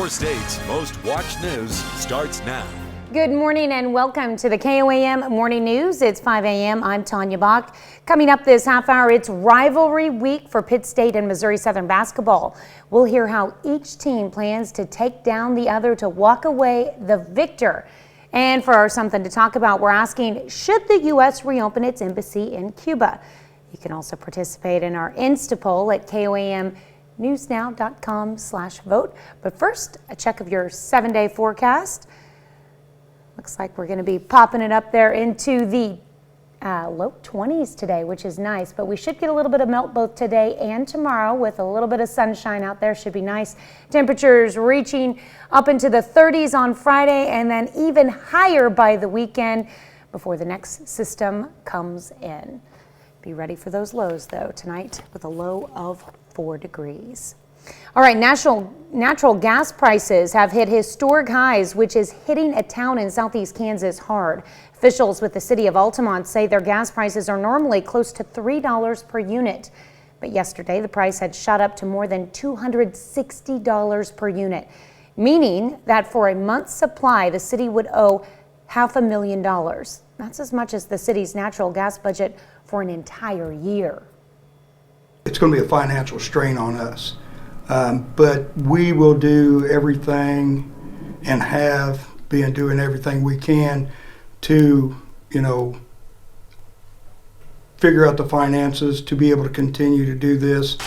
Your state's most watched news starts now. Good morning and welcome to the KOAM Morning News. It's 5 a.m. I'm Tanya Bach. Coming up this half hour, it's Rivalry Week for Pitt State and Missouri Southern basketball. We'll hear how each team plans to take down the other to walk away the victor. And for our Something to Talk About, we're asking, should the U.S. reopen its embassy in Cuba? You can also participate in our Insta poll at KOAMnewsnow.com/vote. But first, a check of your 7-day forecast. Looks like we're going to be popping it up there into the low 20s today, which is nice. But we should get a little bit of melt both today and tomorrow with a little bit of sunshine out there. Should be nice. Temperatures reaching up into the 30s on Friday and then even higher by the weekend before the next system comes in. Be ready for those lows, though, tonight with a low of 4 degrees. All right, natural gas prices have hit historic highs, which is hitting a town in southeast Kansas hard. Officials with the city of Altamont say their gas prices are normally close to $3 per unit. But yesterday, the price had shot up to more than $260 per unit, meaning that for a month's supply, the city would owe $500,000. That's as much as the city's natural gas budget for an entire year. It's going to be a financial strain on us. But we will do everything and have been doing everything we can to, figure out the finances to be able to continue to do this.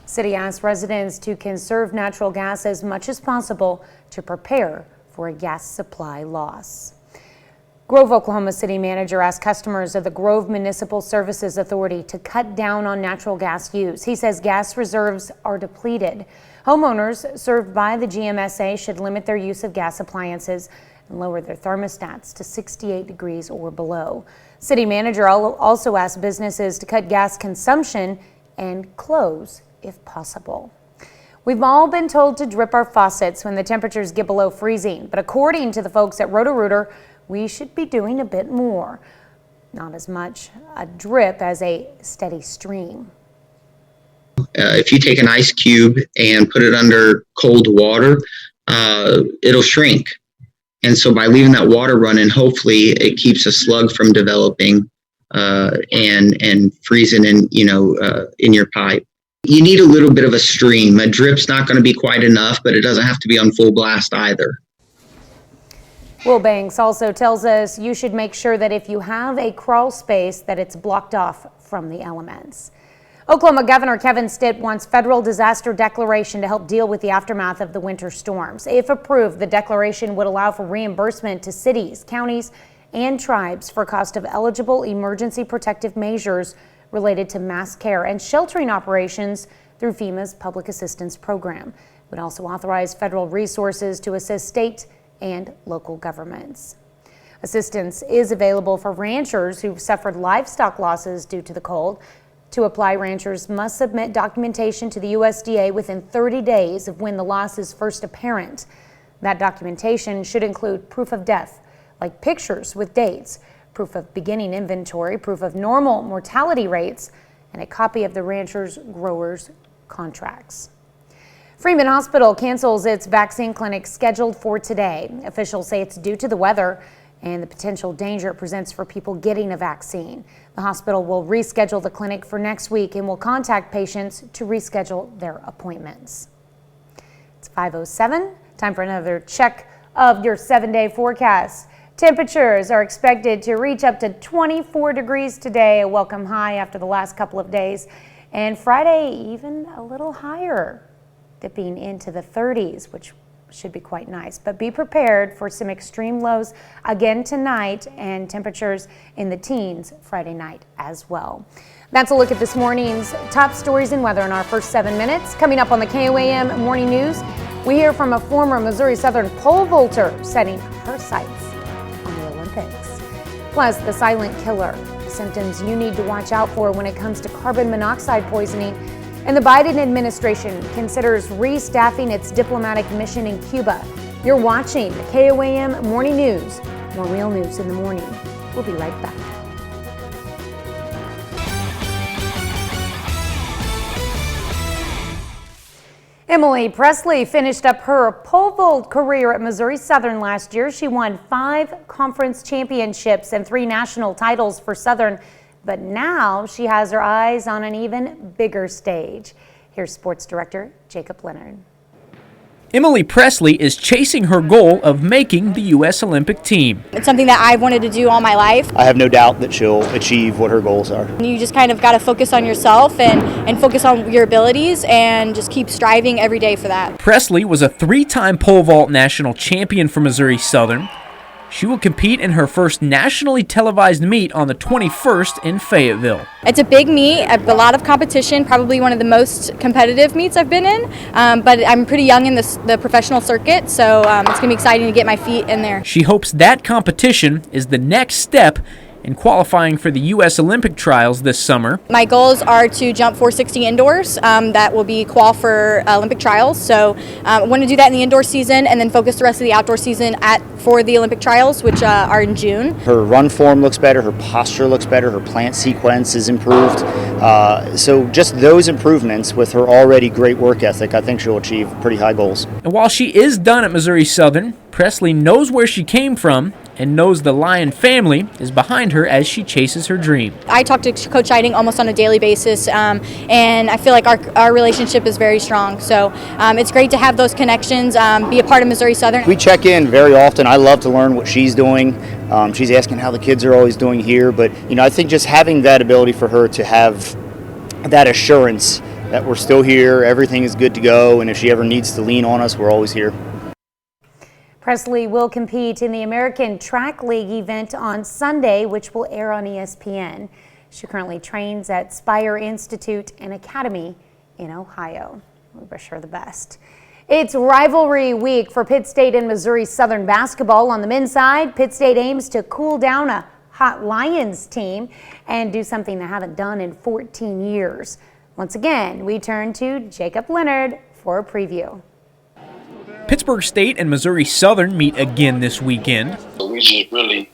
City asked residents to conserve natural gas as much as possible to prepare for a gas supply loss. Grove, Oklahoma City manager asked customers of the Grove Municipal Services Authority to cut down on natural gas use. He says gas reserves are depleted. Homeowners served by the GMSA should limit their use of gas appliances and lower their thermostats to 68 degrees or below. City manager also asked businesses to cut gas consumption and close if possible. We've all been told to drip our faucets when the temperatures get below freezing, but according to the folks at Roto-Rooter, we should be doing a bit more. Not as much a drip as a steady stream. If you take an ice cube and put it under cold water, it'll shrink. And so by leaving that water running, hopefully it keeps a slug from developing and freezing in your pipe. You need a little bit of a stream. A drip's not going to be quite enough, but it doesn't have to be on full blast either. Will Banks also tells us you should make sure that if you have a crawl space that it's blocked off from the elements. Oklahoma Governor Kevin Stitt wants federal disaster declaration to help deal with the aftermath of the winter storms. If approved, the declaration would allow for reimbursement to cities, counties, and tribes for cost of eligible emergency protective measures related to mass care and sheltering operations through FEMA's Public Assistance Program. It would also authorize federal resources to assist state and local governments. Assistance is available for ranchers who've suffered livestock losses due to the cold. To apply, ranchers must submit documentation to the USDA within 30 days of when the loss is first apparent. That documentation should include proof of death, like pictures with dates, proof of beginning inventory, proof of normal mortality rates, and a copy of the rancher's growers' contracts. Freeman Hospital cancels its vaccine clinic scheduled for today. Officials say it's due to the weather and the potential danger it presents for people getting a vaccine. The hospital will reschedule the clinic for next week and will contact patients to reschedule their appointments. It's 5:07. Time for another check of your 7-day forecast. Temperatures are expected to reach up to 24 degrees today, a welcome high after the last couple of days. And Friday, even a little higher, dipping into the 30s, which should be quite nice. But be prepared for some extreme lows again tonight and temperatures in the teens Friday night as well. That's a look at this morning's top stories and weather in our first 7 minutes. Coming up on the KOAM Morning News, we hear from a former Missouri Southern pole vaulter setting her sights on the Olympics. Plus, the silent killer, symptoms you need to watch out for when it comes to carbon monoxide poisoning. And the Biden administration considers restaffing its diplomatic mission in Cuba. You're watching the KOAM Morning News. More real news in the morning. We'll be right back. Emily Presley finished up her pole vault career at Missouri Southern last year. She won 5 conference championships and 3 national titles for Southern, but now she has her eyes on an even bigger stage. Here's sports director Jacob Leonard. Emily Presley is chasing her goal of making the U.S. Olympic team. It's something that I've wanted to do all my life. I have no doubt that she'll achieve what her goals are. You just kind of got to focus on yourself and focus on your abilities and just keep striving every day for that. Presley was a 3-time pole vault national champion for Missouri Southern. She will compete in her first nationally televised meet on the 21st in Fayetteville. It's a big meet, a lot of competition, probably one of the most competitive meets I've been in, but I'm pretty young in the professional circuit, so it's going to be exciting to get my feet in there. She hopes that competition is the next step in qualifying for the U.S. Olympic trials this summer. My goals are to jump 460 indoors. That will be qual for Olympic trials. So I want to do that in the indoor season and then focus the rest of the outdoor season for the Olympic trials, which are in June. Her run form looks better, her posture looks better, her plant sequence is improved. So just those improvements with her already great work ethic, I think she'll achieve pretty high goals. And while she is done at Missouri Southern, Presley knows where she came from and knows the Lion family is behind her as she chases her dream. I talk to Coach Eiding almost on a daily basis, and I feel like our relationship is very strong. So it's great to have those connections, be a part of Missouri Southern. We check in very often. I love to learn what she's doing. She's asking how the kids are always doing here, but I think just having that ability for her to have that assurance that we're still here, everything is good to go, and if she ever needs to lean on us, we're always here. Presley will compete in the American Track League event on Sunday, which will air on ESPN. She currently trains at Spire Institute and Academy in Ohio. We wish her the best. It's rivalry week for Pitt State and Missouri Southern basketball. On the men's side, Pitt State aims to cool down a hot Lions team and do something they haven't done in 14 years. Once again, we turn to Jacob Leonard for a preview. Pittsburgh State and Missouri Southern meet again this weekend. We just really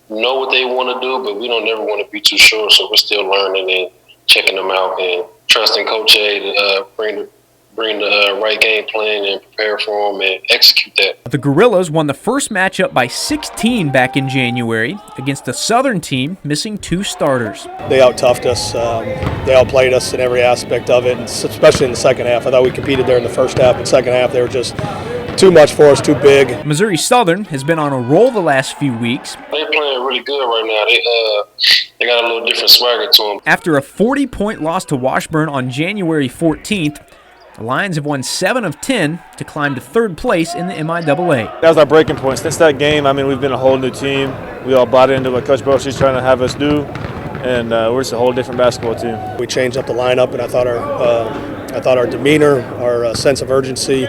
know what they want to do, but we don't ever want to be too sure, so we're still learning and checking them out and trusting Coach A to bring the right game plan and prepare for them and execute that. The Gorillas won the first matchup by 16 back in January against a Southern team missing 2 starters. They out-toughed us. They outplayed us in every aspect of it, and especially in the second half. I thought we competed there in the first half, but second half they were just too much for us, too big. Missouri Southern has been on a roll the last few weeks. They're playing really good right now. They got a little different swagger to them. After a 40-point loss to Washburn on January 14th, the Lions have won 7 of 10 to climb to 3rd place in the MIAA. That was our breaking point. Since that game, we've been a whole new team. We all bought into what Coach Bezos trying to have us do, and we're just a whole different basketball team. We changed up the lineup, and I thought our demeanor, our sense of urgency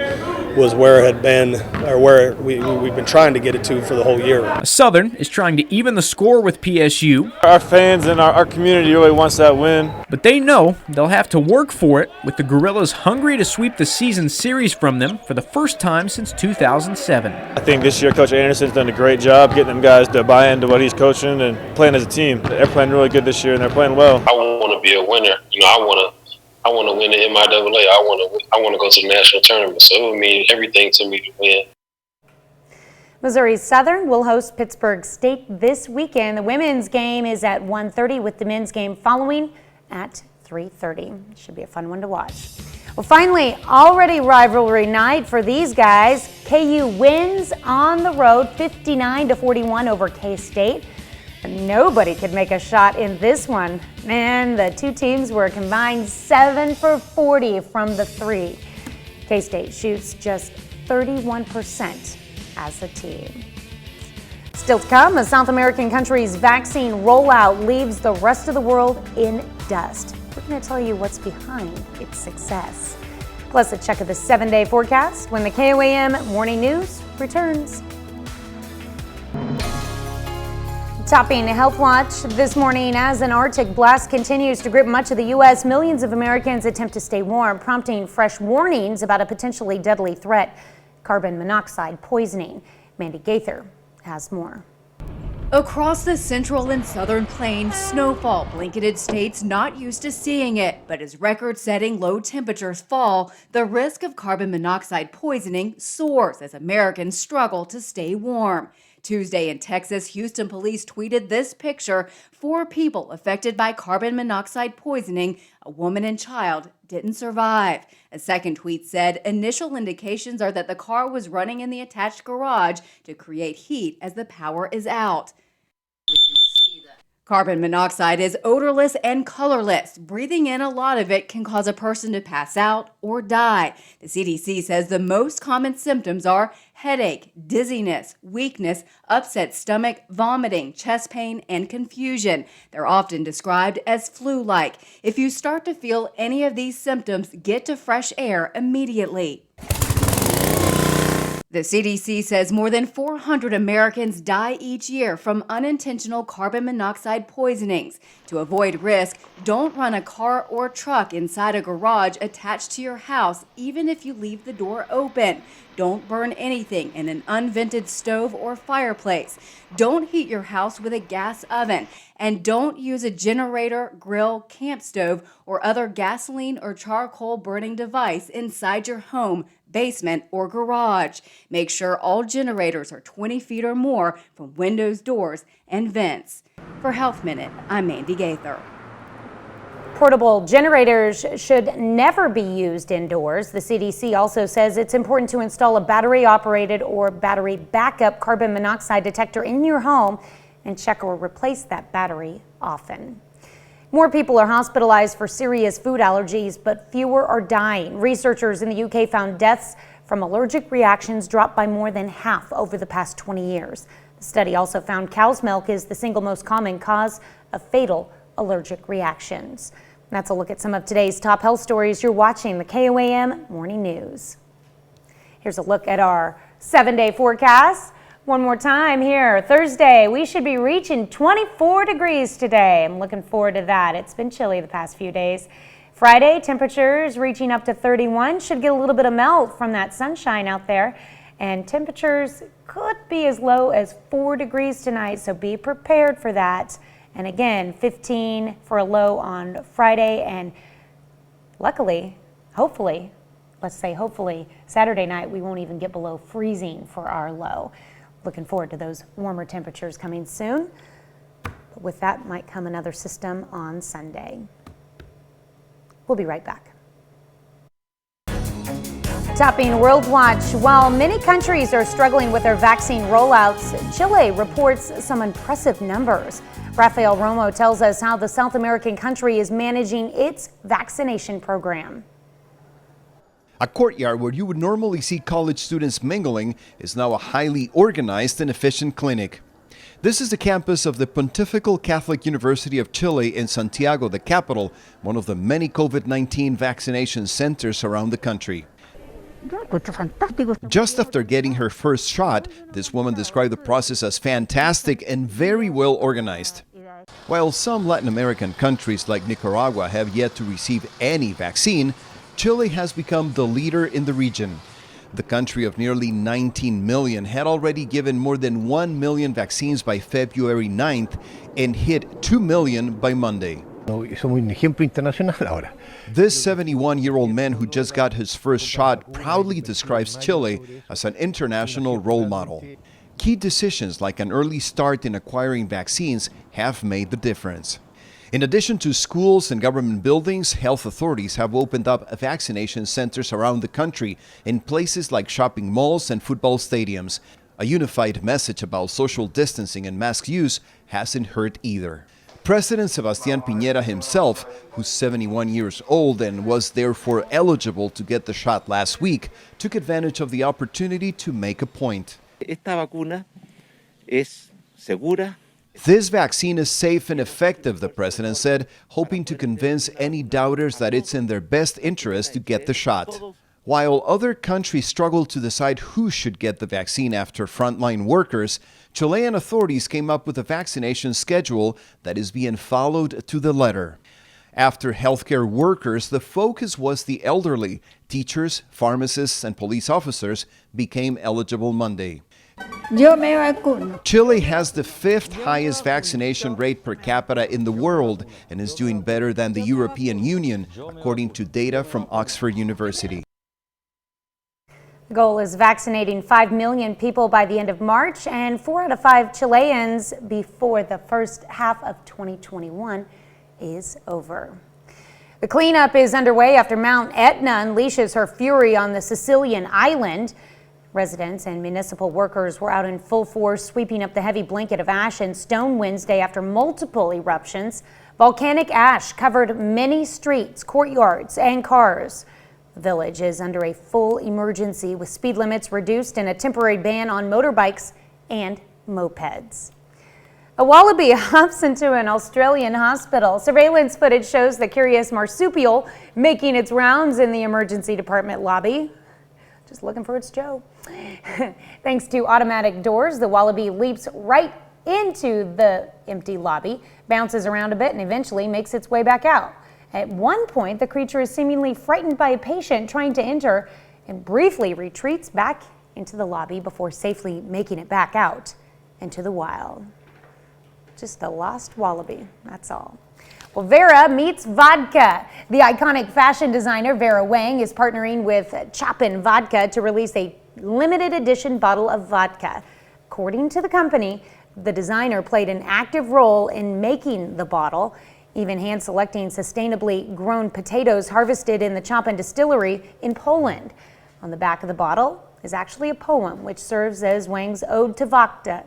was where it had been, or where we've been trying to get it to for the whole year. Southern is trying to even the score with PSU. Our fans and our community really wants that win. But they know they'll have to work for it, with the Gorillas hungry to sweep the season series from them for the first time since 2007. I think this year Coach Anderson's done a great job getting them guys to buy into what he's coaching and playing as a team. They're playing really good this year, and they're playing well. I want to be a winner. I want to win the MIAA. I want to go to the national tournament. So it would mean everything to me to win. Missouri Southern will host Pittsburgh State this weekend. The women's game is at 1:30 with the men's game following at 3:30. Should be a fun one to watch. Well, finally, already rivalry night for these guys. KU wins on the road 59-41 over K-State. Nobody could make a shot in this one. Man, the two teams were combined 7 for 40 from the 3. K-State shoots just 31% as a team. Still to come, a South American country's vaccine rollout leaves the rest of the world in dust. We're going to tell you what's behind its success. Plus, a check of the 7-day forecast when the KOAM Morning News returns. Topping Health Watch this morning, as an Arctic blast continues to grip much of the U.S., millions of Americans attempt to stay warm, prompting fresh warnings about a potentially deadly threat, carbon monoxide poisoning. Mandy Gaither has more. Across the central and southern plains, snowfall blanketed states not used to seeing it, but as record-setting low temperatures fall, the risk of carbon monoxide poisoning soars as Americans struggle to stay warm. Tuesday in Texas, Houston police tweeted this picture: 4 people affected by carbon monoxide poisoning, a woman and child, didn't survive. A second tweet said initial indications are that the car was running in the attached garage to create heat as the power is out. Carbon monoxide is odorless and colorless. Breathing in a lot of it can cause a person to pass out or die. The CDC says the most common symptoms are headache, dizziness, weakness, upset stomach, vomiting, chest pain, and confusion. They're often described as flu-like. If you start to feel any of these symptoms, get to fresh air immediately. The CDC says more than 400 Americans die each year from unintentional carbon monoxide poisonings. To avoid risk, don't run a car or truck inside a garage attached to your house, even if you leave the door open. Don't burn anything in an unvented stove or fireplace. Don't heat your house with a gas oven. And don't use a generator, grill, camp stove, or other gasoline or charcoal burning device inside your home, basement, or garage. Make sure all generators are 20 feet or more from windows, doors, and vents. For Health Minute, I'm Mandy Gaither. Portable generators should never be used indoors. The CDC also says it's important to install a battery-operated or battery backup carbon monoxide detector in your home and check or replace that battery often. More people are hospitalized for serious food allergies, but fewer are dying. Researchers in the UK found deaths from allergic reactions dropped by more than half over the past 20 years. The study also found cow's milk is the single most common cause of fatal allergic reactions. That's a look at some of today's top health stories. You're watching the KOAM Morning News. Here's a look at our 7-day forecast. One more time here. Thursday, we should be reaching 24 degrees today. I'm looking forward to that. It's been chilly the past few days. Friday, temperatures reaching up to 31. Should get a little bit of melt from that sunshine out there. And temperatures could be as low as 4 degrees tonight, so be prepared for that. And again, 15 for a low on Friday, and luckily, hopefully, let's say hopefully, Saturday night we won't even get below freezing for our low. Looking forward to those warmer temperatures coming soon. But with that might come another system on Sunday. We'll be right back. Topping World Watch, while many countries are struggling with their vaccine rollouts, Chile reports some impressive numbers. Rafael Romo tells us how the South American country is managing its vaccination program. A courtyard where you would normally see college students mingling is now a highly organized and efficient clinic. This is the campus of the Pontifical Catholic University of Chile in Santiago, the capital, one of the many COVID-19 vaccination centers around the country. Just after getting her first shot, this woman described the process as fantastic and very well organized. While some Latin American countries like Nicaragua have yet to receive any vaccine, Chile has become the leader in the region. The country of nearly 19 million had already given more than 1 million vaccines by February 9th and hit 2 million by Monday. This 71-year-old man who just got his first shot proudly describes Chile as an international role model. Key decisions like an early start in acquiring vaccines have made the difference. In addition to schools and government buildings, health authorities have opened up vaccination centers around the country in places like shopping malls and football stadiums. A unified message about social distancing and mask use hasn't hurt either. President Sebastián Piñera himself, who's 71 years old and was therefore eligible to get the shot last week, took advantage of the opportunity to make a point. Esta vacuna es segura. This vaccine is safe and effective, the president said, hoping to convince any doubters that it's in their best interest to get the shot. While other countries struggle to decide who should get the vaccine after frontline workers, Chilean authorities came up with a vaccination schedule that is being followed to the letter. After healthcare workers, the focus was the elderly. Teachers, pharmacists, and police officers became eligible Monday. Chile has the 5th highest vaccination rate per capita in the world and is doing better than the European Union, according to data from Oxford University. The goal is vaccinating 5 million people by the end of March and 4 out of 5 Chileans before the first half of 2021 is over. The cleanup is underway after Mount Etna unleashes her fury on the Sicilian island. Residents and municipal workers were out in full force sweeping up the heavy blanket of ash and stone Wednesday after multiple eruptions. Volcanic ash covered many streets, courtyards, and cars. The village is under a full emergency with speed limits reduced and a temporary ban on motorbikes and mopeds. A wallaby hops into an Australian hospital. Surveillance footage shows the curious marsupial making its rounds in the emergency department lobby. Just looking for its Joe. Thanks to automatic doors, the wallaby leaps right into the empty lobby, bounces around a bit, and eventually makes its way back out. At one point, the creature is seemingly frightened by a patient trying to enter and briefly retreats back into the lobby before safely making it back out into the wild. Just a lost wallaby, that's all. Well, Vera meets vodka. The iconic fashion designer Vera Wang is partnering with Chopin Vodka to release a limited edition bottle of vodka. According to the company, the designer played an active role in making the bottle, even hand-selecting sustainably grown potatoes harvested in the Chopin distillery in Poland. On the back of the bottle is actually a poem which serves as Wang's ode to vodka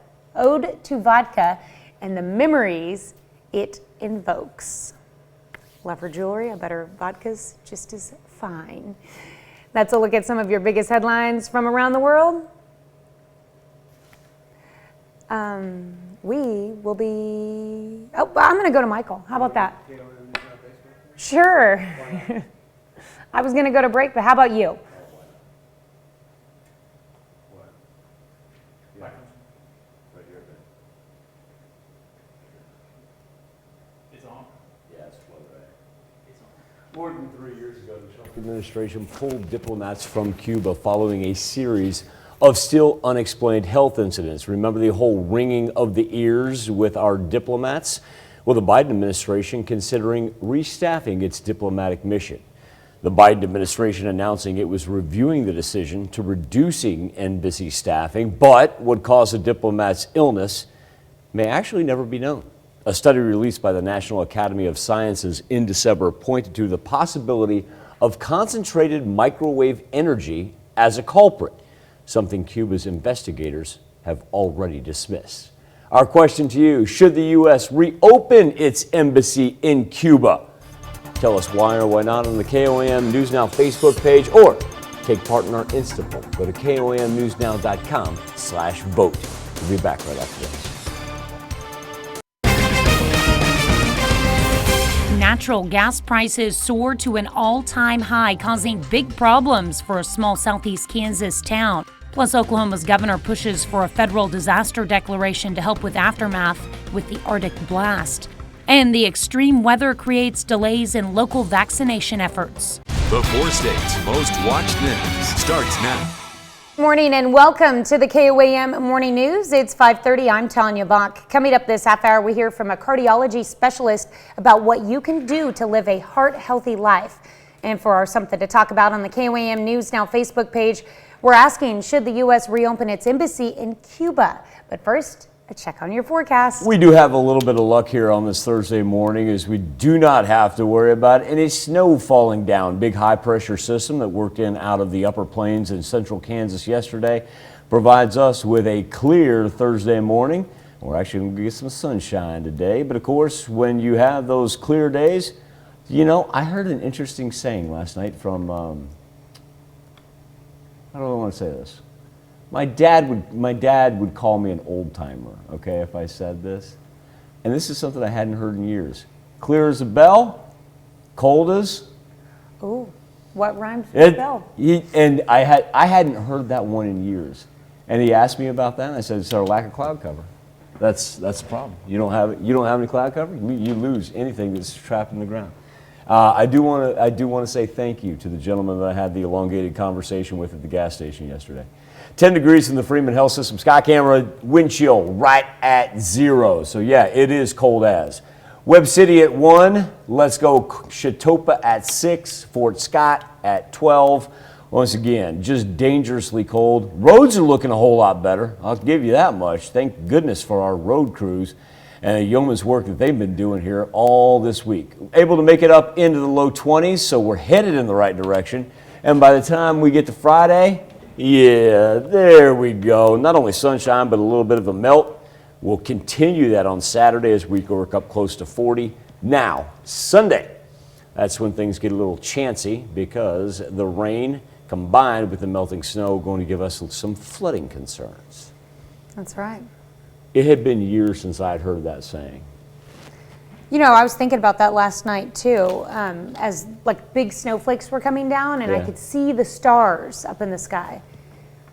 and the memories it invokes. Love her jewelry. I bet her vodka's just as fine. That's a look at some of your biggest headlines from around the world. We will be... Oh, I'm going to go to Michael. How about that? Sure. I was going to go to break, but how about you? More than 3 years ago, the Trump administration pulled diplomats from Cuba following a series of still unexplained health incidents. Remember the whole ringing of the ears with our diplomats? Well, the Biden administration considering restaffing its diplomatic mission. The Biden administration announcing it was reviewing the decision to reducing embassy staffing, but what caused a diplomat's illness may actually never be known. A study released by the National Academy of Sciences in December pointed to the possibility of concentrated microwave energy as a culprit, something Cuba's investigators have already dismissed. Our question to you, should the U.S. reopen its embassy in Cuba? Tell us why or why not on the KOAM News Now Facebook page, or take part in our Insta poll. Go to KOAMnewsnow.com/vote. We'll be back right after this. Natural gas prices soared to an all-time high, causing big problems for a small southeast Kansas town. Plus, Oklahoma's governor pushes for a federal disaster declaration to help with aftermath with the Arctic blast. And the extreme weather creates delays in local vaccination efforts. The 4 states' most watched news starts now. Morning and welcome to the KOAM Morning News. It's 5:30. I'm Tanya Bach. Coming up this half hour, we hear from a cardiology specialist about what you can do to live a heart-healthy life. And for our Something to Talk About on the KOAM News Now Facebook page, we're asking, should the U.S. reopen its embassy in Cuba? But first, a check on your forecast. We do have a little bit of luck here on this Thursday morning, as we do not have to worry about any snow falling down. Big high pressure system that worked in out of the upper plains in central Kansas yesterday provides us with a clear Thursday morning. We're actually going to get some sunshine today, but of course when you have those clear days, you know, I heard an interesting saying last night from how do I want to say this? My dad would call me an old timer, okay, if I said this. And this is something I hadn't heard in years. Clear as a bell, cold as. Ooh, what rhymes with bell? And I hadn't heard that one in years. And he asked me about that, and I said it's our lack of cloud cover. That's the problem. You don't have any cloud cover, you lose anything that's trapped in the ground. I do want to say thank you to the gentleman that I had the elongated conversation with at the gas station yesterday. 10 degrees in the Freeman Health System. Sky camera, wind chill right at 0. So yeah, it is cold as. Webb City at 1. Let's go Chetopa at 6. Fort Scott at 12. Once again, just dangerously cold. Roads are looking a whole lot better. I'll give you that much. Thank goodness for our road crews and the yeoman's work that they've been doing here all this week. Able to make it up into the low 20s, so we're headed in the right direction. And by the time we get to Friday, yeah, there we go. Not only sunshine, but a little bit of a melt. We'll continue that on Saturday as we work up close to 40. Now, Sunday, that's when things get a little chancy because the rain combined with the melting snow going to give us some flooding concerns. That's right. It had been years since I'd heard that saying. You know, I was thinking about that last night too, as like big snowflakes were coming down and I could see the stars up in the sky.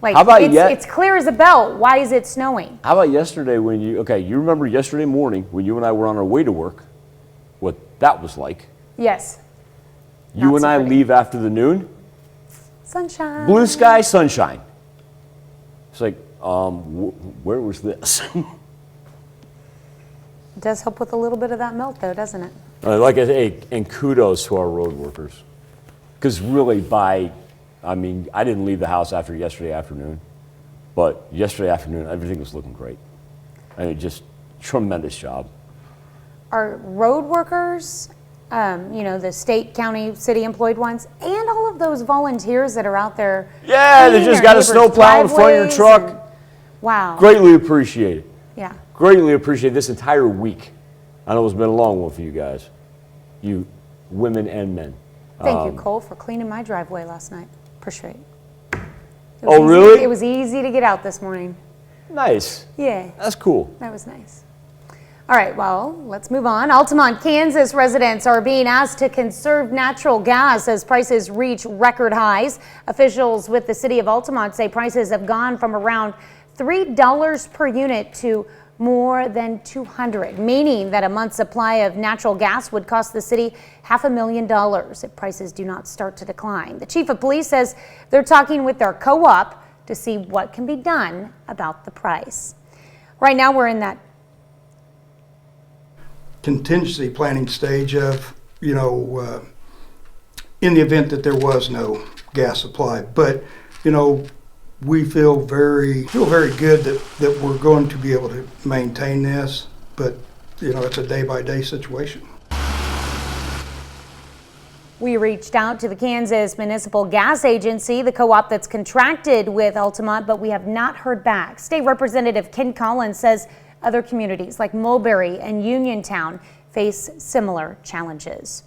Like, it's clear as a bell. Why is it snowing? How about yesterday when you remember yesterday morning when you and I were on our way to work, what that was like? Yes. You and I leave after the noon. Sunshine. Blue sky, sunshine. It's like, where was this? It does help with a little bit of that melt though, doesn't it? Like I say, and kudos to our road workers. Because really I didn't leave the house after yesterday afternoon, but yesterday afternoon, everything was looking great. I mean, just tremendous job. Our road workers, the state, county, city employed ones, and all of those volunteers that are out there. Yeah, they just got a snowplow in front of your truck. Wow. Greatly appreciate it. Yeah. Greatly appreciate this entire week. I know it's been a long one for you guys, you women and men. Thank you, Cole, for cleaning my driveway last night. Appreciate it. Really? It was easy to get out this morning. Nice. Yeah. That's cool. That was nice. All right, well, let's move on. Altamont, Kansas residents are being asked to conserve natural gas as prices reach record highs. Officials with the city of Altamont say prices have gone from around $3 per unit to more than $200, meaning that a month's supply of natural gas would cost the city $500,000 if prices do not start to decline. The chief of police says they're talking with their co-op to see what can be done about the price. Right now we're in that contingency planning stage of, in the event that there was no gas supply. But, we feel very good that we're going to be able to maintain this, but it's a day-by-day situation. We reached out to the Kansas Municipal Gas Agency, the co-op that's contracted with Altamont, but we have not heard back. State Representative Ken Collins says other communities like Mulberry and Uniontown face similar challenges.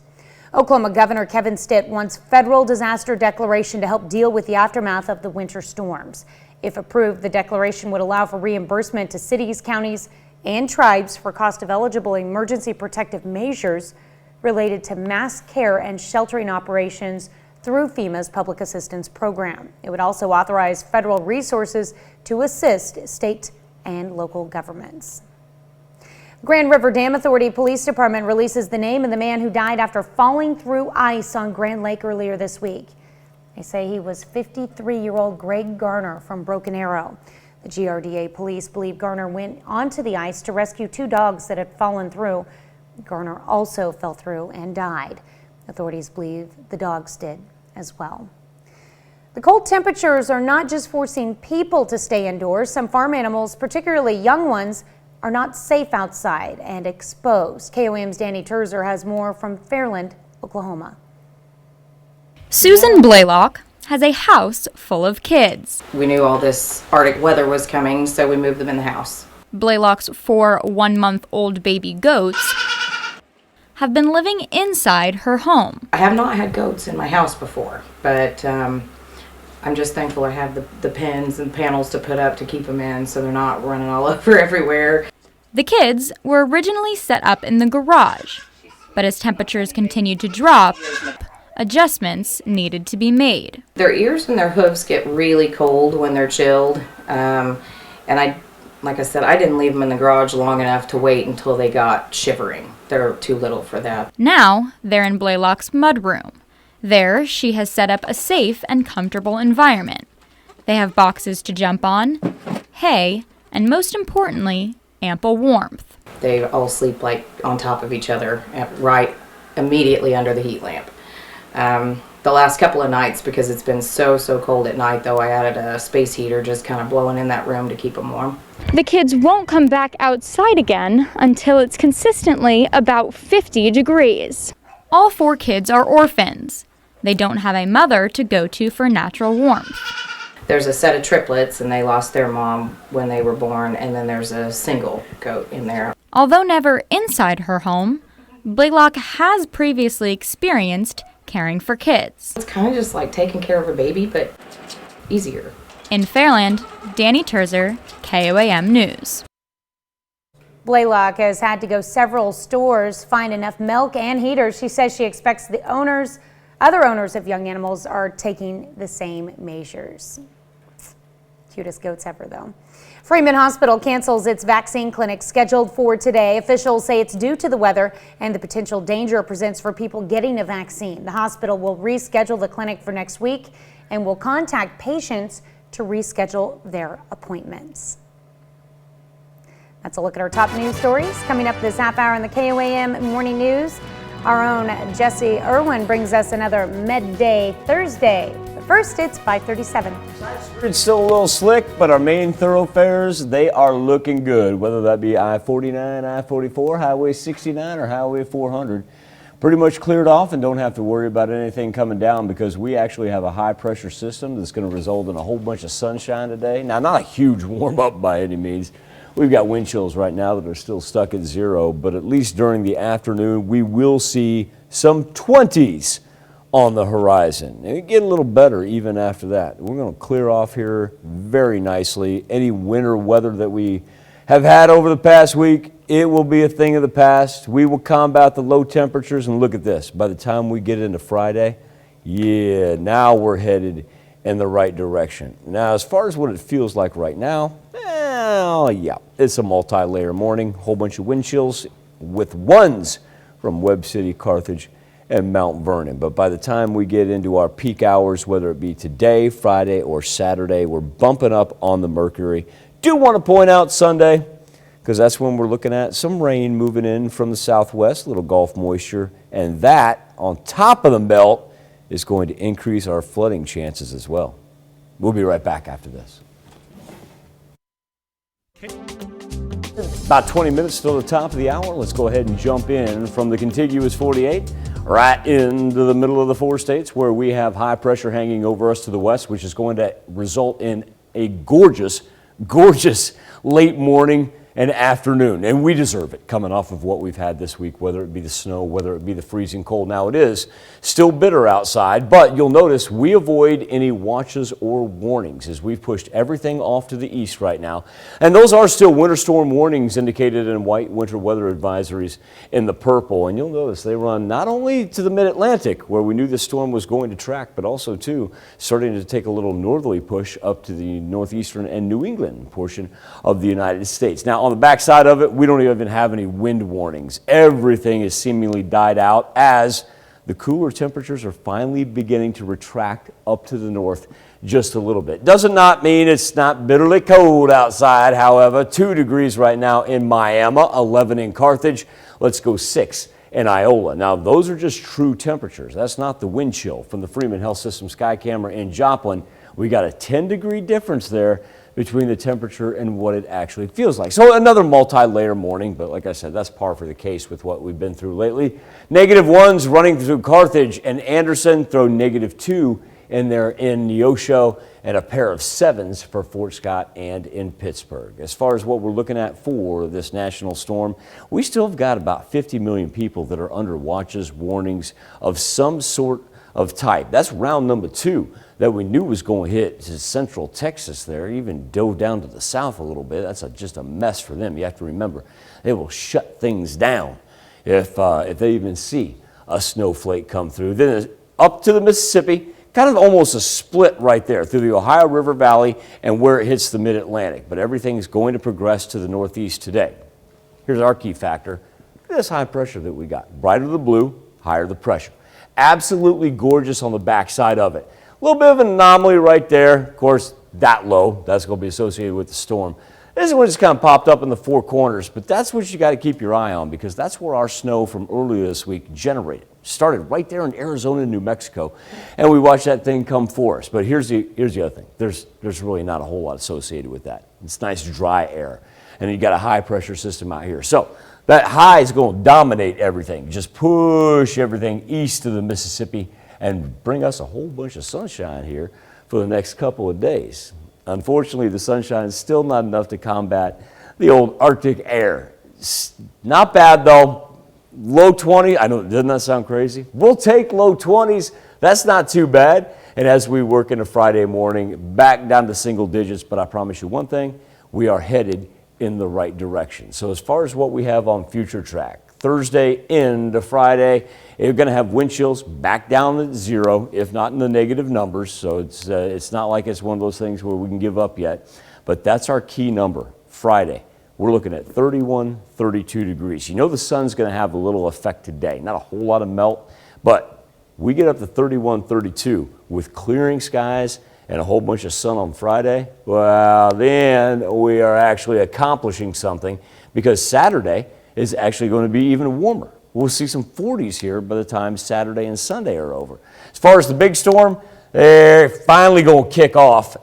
Oklahoma Governor Kevin Stitt wants federal disaster declaration to help deal with the aftermath of the winter storms. If approved, the declaration would allow for reimbursement to cities, counties, and tribes for cost of eligible emergency protective measures related to mass care and sheltering operations through FEMA's Public Assistance Program. It would also authorize federal resources to assist state and local governments. Grand River Dam Authority Police Department releases the name of the man who died after falling through ice on Grand Lake earlier this week. They say he was 53-year-old Greg Garner from Broken Arrow. The GRDA police believe Garner went onto the ice to rescue 2 dogs that had fallen through. Garner also fell through and died. Authorities believe the dogs did as well. The cold temperatures are not just forcing people to stay indoors. Some farm animals, particularly young ones, are not safe outside and exposed. KOAM's Danny Terzer has more from Fairland, Oklahoma. Susan Blaylock has a house full of kids. We knew all this Arctic weather was coming, so we moved them in the house. Blaylock's 4 one-month-old baby goats have been living inside her home. I have not had goats in my house before, but I'm just thankful I have the pens and panels to put up to keep them in so they're not running all over everywhere. The kids were originally set up in the garage, but as temperatures continued to drop, adjustments needed to be made. Their ears and their hooves get really cold when they're chilled, and like I said, I didn't leave them in the garage long enough to wait until they got shivering. they're too little for that. Now, they're in Blaylock's mudroom. There, she has set up a safe and comfortable environment. They have boxes to jump on, hay, and most importantly, ample warmth. They all sleep like on top of each other, right immediately under the heat lamp. The last couple of nights, because it's been so cold at night, though, I added a space heater just kind of blowing in that room to keep them warm. The kids won't come back outside again until it's consistently about 50 degrees. All 4 kids are orphans. They don't have a mother to go to for natural warmth. There's a set of triplets, and they lost their mom when they were born, and then there's a single goat in there. Although never inside her home, Blaylock has previously experienced caring for kids. It's kind of just like taking care of a baby, but easier. In Fairland, Danny Terzer, KOAM News. Blaylock has had to go several stores, find enough milk and heaters. She says she expects the other owners of young animals are taking the same measures. Cutest goats ever, though. Freeman Hospital cancels its vaccine clinic scheduled for today. Officials say it's due to the weather and the potential danger it presents for people getting a vaccine. The hospital will reschedule the clinic for next week and will contact patients to reschedule their appointments. That's a look at our top news stories. Coming up this half hour in the KOAM Morning News, our own Jesse Irwin brings us another Midday Thursday. But first, it's 5:37. It's still a little slick, but our main thoroughfares, they are looking good, whether that be I-49, I-44, Highway 69, or Highway 400. Pretty much cleared off and don't have to worry about anything coming down because we actually have a high pressure system that's going to result in a whole bunch of sunshine today. Now, not a huge warm up by any means. We've got wind chills right now that are still stuck at 0, but at least during the afternoon, we will see some 20s on the horizon. And it get a little better even after that. We're going to clear off here very nicely. Any winter weather that we have had over the past week, it will be a thing of the past. We will combat the low temperatures, and look at this. By the time we get into Friday, yeah, now we're headed in the right direction. Now, as far as what it feels like right now, well, yeah, it's a multi-layer morning, whole bunch of wind chills with ones from Webb City, Carthage, and Mount Vernon. But by the time we get into our peak hours, whether it be today, Friday, or Saturday, we're bumping up on the mercury. Do want to point out Sunday, because that's when we're looking at some rain moving in from the southwest, a little Gulf moisture, and that on top of the belt is going to increase our flooding chances as well. We'll be right back after this. About 20 minutes till the top of the hour. Let's go ahead and jump in from the contiguous 48 right into the middle of the 4 states where we have high pressure hanging over us to the west, which is going to result in a gorgeous late morning and afternoon, and we deserve it coming off of what we've had this week, whether it be the snow, whether it be the freezing cold. Now it is still bitter outside, but you'll notice we avoid any watches or warnings as we've pushed everything off to the east right now. And those are still winter storm warnings indicated in white, winter weather advisories in the purple. And you'll notice they run not only to the mid-Atlantic where we knew the storm was going to track, but also too starting to take a little northerly push up to the northeastern and New England portion of the United States. Now, on the backside of it, we don't even have any wind warnings. Everything is seemingly died out as the cooler temperatures are finally beginning to retract up to the north just a little bit. Doesn't not mean it's not bitterly cold outside, however. 2 degrees right now in Miami, 11 in Carthage. Let's go 6 in Iola. Now, those are just true temperatures. That's not the wind chill from the Freeman Health System Sky Camera in Joplin. We got a 10-degree difference there between the temperature and what it actually feels like. So another multi-layer morning, but like I said, that's par for the case with what we've been through lately. -1s running through Carthage and Anderson, throw -2 in there in Neosho, and a pair of 7s for Fort Scott and in Pittsburgh. As far as what we're looking at for this national storm, we still have got about 50 million people that are under watches, warnings of some sort of type. That's round number 2 that we knew was going to hit to central Texas there, even dove down to the south a little bit. That's just a mess for them. You have to remember, they will shut things down if they even see a snowflake come through. Then up to the Mississippi, kind of almost a split right there through the Ohio River Valley and where it hits the mid-Atlantic. But everything's going to progress to the northeast today. Here's our key factor. Look at this high pressure that we got. Brighter the blue, higher the pressure. Absolutely gorgeous on the backside of it. A little bit of an anomaly right there. Of course, that low, that's going to be associated with the storm. This is what just kind of popped up in the four corners, but that's what you got to keep your eye on because that's where our snow from earlier this week generated. Started right there in Arizona and New Mexico, and we watched that thing come for us. But here's the other thing. There's really not a whole lot associated with that. It's nice dry air, and you got a high pressure system out here. So that high is going to dominate everything. Just push everything east of the Mississippi and bring us a whole bunch of sunshine here for the next couple of days. Unfortunately, the sunshine is still not enough to combat the old Arctic air. Not bad though. Low 20, I know, doesn't that sound crazy? We'll take low 20s. That's not too bad. And as we work into Friday morning, back down to single digits. But I promise you one thing, we are headed in the right direction. So as far as what we have on future track, Thursday into Friday, you're going to have wind chills back down to zero, if not in the negative numbers. So it's not like it's one of those things where we can give up yet. But that's our key number, Friday. We're looking at 31, 32 degrees. You know the sun's going to have a little effect today. Not a whole lot of melt, but we get up to 31, 32 with clearing skies and a whole bunch of sun on Friday. Well, then we are actually accomplishing something because Saturday is actually going to be even warmer. We'll see some 40s here by the time Saturday and Sunday are over. As far as the big storm, they're finally going to kick off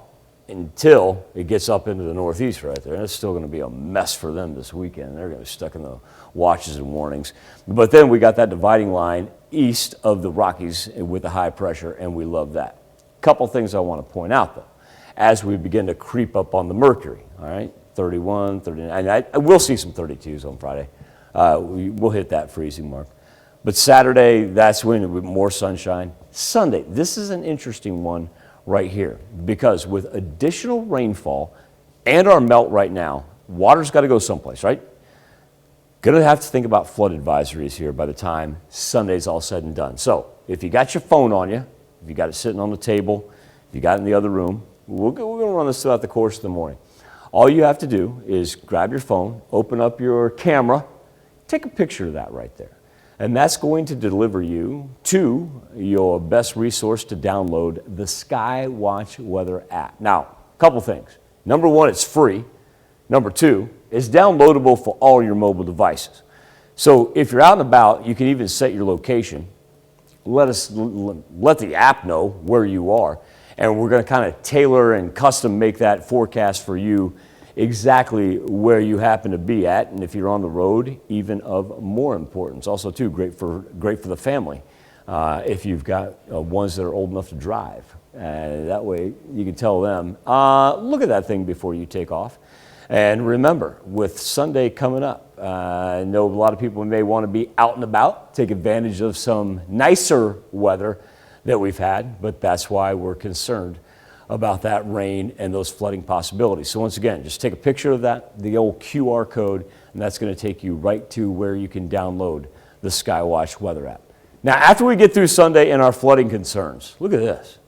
until it gets up into the northeast right there. And it's still going to be a mess for them this weekend. They're going to be stuck in the watches and warnings. But then we got that dividing line east of the Rockies with the high pressure, and we love that. Couple things I want to point out, though, as we begin to creep up on the mercury, all right? 31, 39, I will see some 32s on Friday. We'll hit that freezing mark. But Saturday, that's when more sunshine. Sunday, this is an interesting one right here because with additional rainfall and our melt right now, water's got to go someplace, right? Going to have to think about flood advisories here by the time Sunday's all said and done. So if you got your phone on you, if you got it sitting on the table, if you got it in the other room, we're going to run this throughout the course of the morning. All you have to do is grab your phone, open up your camera, take a picture of that right there. And that's going to deliver you to your best resource to download the Skywatch Weather app. Now, a couple things. Number one, it's free. Number two, it's downloadable for all your mobile devices. So if you're out and about, you can even set your location. Let the app know where you are. And we're going to kind of tailor and custom make that forecast for you exactly where you happen to be at. And if you're on the road, even of more importance. Also, too, great for the family if you've got ones that are old enough to drive. That way you can tell them, look at that thing before you take off. And remember, with Sunday coming up, I know a lot of people may want to be out and about, take advantage of some nicer weather that we've had, but that's why we're concerned about that rain and those flooding possibilities. So once again, just take a picture of that, the old QR code, and that's going to take you right to where you can download the Skywatch Weather app. Now, after we get through Sunday and our flooding concerns, look at this.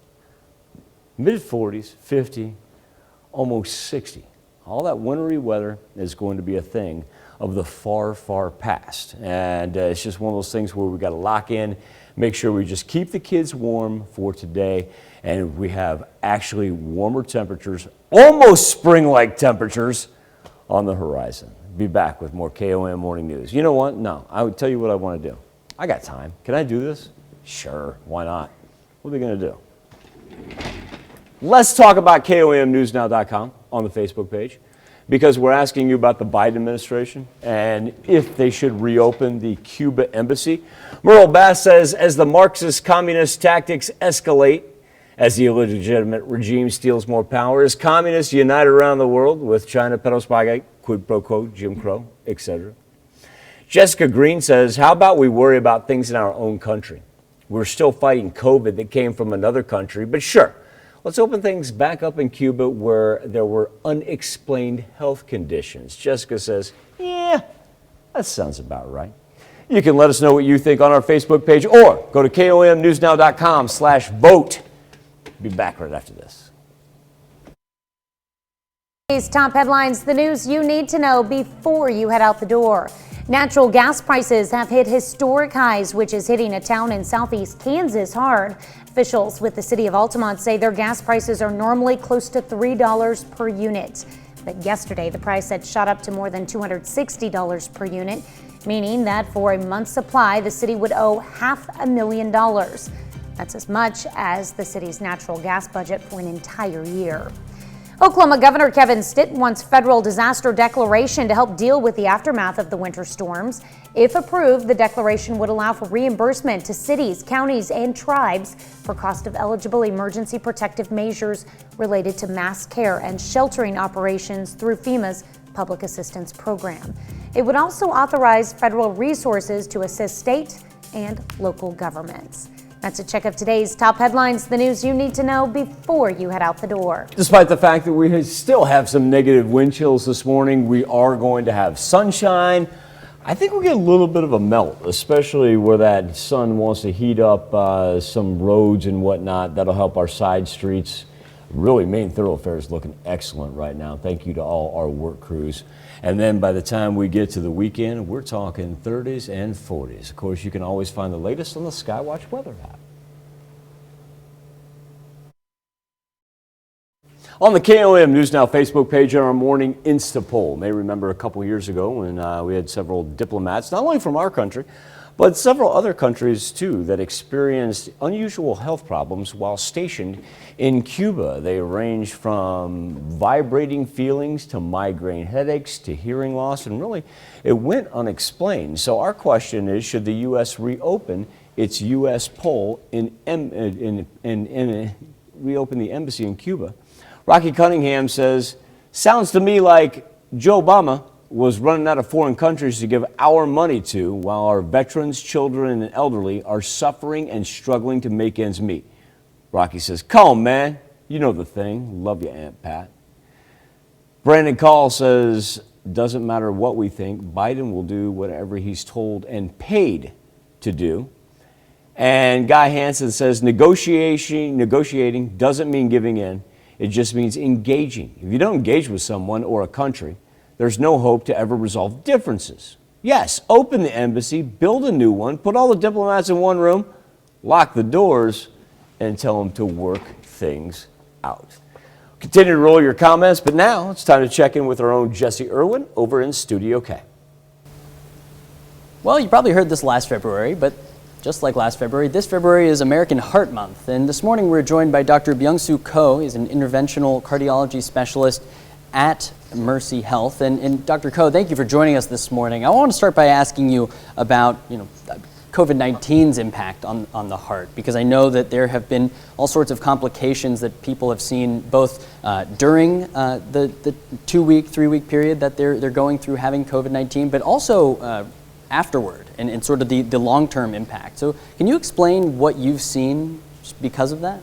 Mid-40s, 50, almost 60. All that wintry weather is going to be a thing of the far, far past. And it's just one of those things where we've got to lock in, make sure we just keep the kids warm for today, and we have actually warmer temperatures, almost spring-like temperatures on the horizon. Be back with more KOAM Morning News. You know what? No, I would tell you what I want to do. I got time. Can I do this? Sure, why not? What are we going to do? Let's talk about KOAMNewsNow.com on the Facebook page, because we're asking you about the Biden administration and if they should reopen the Cuba embassy. Merle Bass says, as the Marxist communist tactics escalate, as the illegitimate regime steals more power, as communists unite around the world with China, perospagate, quid pro quo, Jim Crow, etc. Jessica Green says, how about we worry about things in our own country? We're still fighting COVID that came from another country, but sure, let's open things back up in Cuba where there were unexplained health conditions. Jessica says, yeah, that sounds about right. You can let us know what you think on our Facebook page or go to KOAMNewsNow.com/vote. Be back right after this. Today's top headlines, the news you need to know before you head out the door. Natural gas prices have hit historic highs, which is hitting a town in southeast Kansas hard. Officials with the city of Altamont say their gas prices are normally close to $3 per unit. But yesterday, the price had shot up to more than $260 per unit, meaning that for a month's supply, the city would owe $500,000. That's as much as the city's natural gas budget for an entire year. Oklahoma Governor Kevin Stitt wants federal disaster declaration to help deal with the aftermath of the winter storms. If approved, the declaration would allow for reimbursement to cities, counties, and tribes for cost of eligible emergency protective measures related to mass care and sheltering operations through FEMA's Public Assistance Program. It would also authorize federal resources to assist state and local governments. That's a check of today's top headlines, the news you need to know before you head out the door. Despite the fact that we still have some negative wind chills this morning, we are going to have sunshine. I think we'll get a little bit of a melt, especially where that sun wants to heat up some roads and whatnot. That'll help our side streets. Really, main thoroughfares looking excellent right now. Thank you to all our work crews. And then by the time we get to the weekend, we're talking 30s and 40s. Of course, you can always find the latest on the Skywatch weather app. On the KOAM News Now Facebook page on our morning Insta poll. You may remember a couple years ago when we had several diplomats, not only from our country, but several other countries too, that experienced unusual health problems while stationed in Cuba. They ranged from vibrating feelings to migraine headaches to hearing loss, and really it went unexplained. So our question is, should the U.S. reopen its U.S. poll reopen the embassy in Cuba? Rocky Cunningham says, sounds to me like Joe Obama was running out of foreign countries to give our money to, while our veterans, children, and elderly are suffering and struggling to make ends meet. Rocky says, come on, man. You know the thing. Love you, Aunt Pat. Brandon Call says, doesn't matter what we think, Biden will do whatever he's told and paid to do. And Guy Hansen says, negotiating doesn't mean giving in. It just means engaging. If you don't engage with someone or a country, there's no hope to ever resolve differences. Yes, open the embassy, build a new one, put all the diplomats in one room, lock the doors, and tell them to work things out. Continue to roll your comments, but now it's time to check in with our own Jesse Irwin over in Studio K. Well, you probably heard this last February, but just like last February, this February is American Heart Month. And this morning we're joined by Dr. Byung-Soo Ko. He's an interventional cardiology specialist at Mercy Health. And Dr. Ko, thank you for joining us this morning. I want to start by asking you about, COVID-19's impact on the heart, because I know that there have been all sorts of complications that people have seen both during the 2-week, 3-week period that they're going through having COVID-19, but also afterward and sort of the long-term impact. So can you explain what you've seen because of that?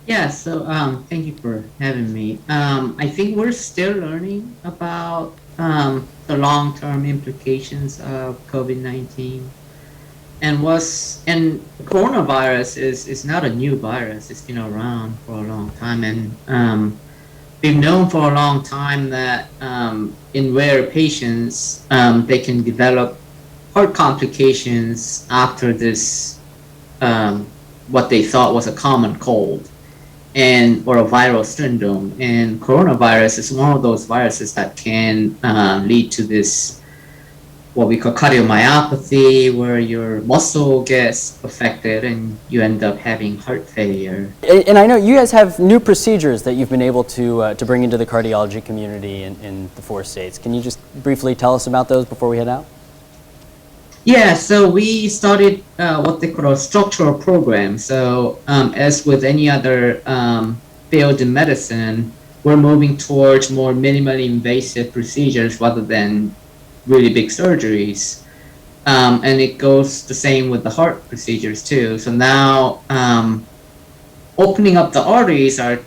Yeah, so thank you for having me. I think we're still learning about the long-term implications of COVID-19. And coronavirus is not a new virus. It's been around for a long time. And we've known for a long time that in rare patients, they can develop heart complications after this, what they thought was a common cold or a viral syndrome. And coronavirus is one of those viruses that can lead to this, what we call cardiomyopathy, where your muscle gets affected and you end up having heart failure. And I know you guys have new procedures that you've been able to bring into the cardiology community in the 4 states. Can you just briefly tell us about those before we head out? Yeah, so we started what they call a structural program. So as with any other field in medicine, we're moving towards more minimally invasive procedures rather than really big surgeries. And it goes the same with the heart procedures too. So now opening up the arteries are,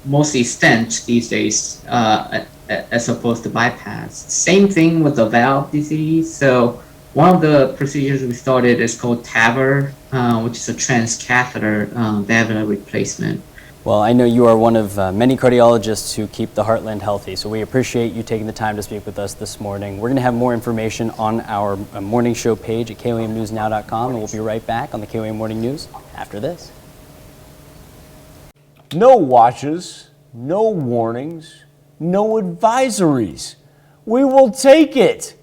mostly stents these days as opposed to bypass. Same thing with the valve disease. So one of the procedures we started is called TAVR, which is a transcatheter valvular replacement. Well, I know you are one of many cardiologists who keep the heartland healthy, so we appreciate you taking the time to speak with us this morning. We're going to have more information on our morning show page at KOAMnewsnow.com, and we'll be right back on the KOAM Morning News after this. No watches, no warnings, no advisories. We will take it.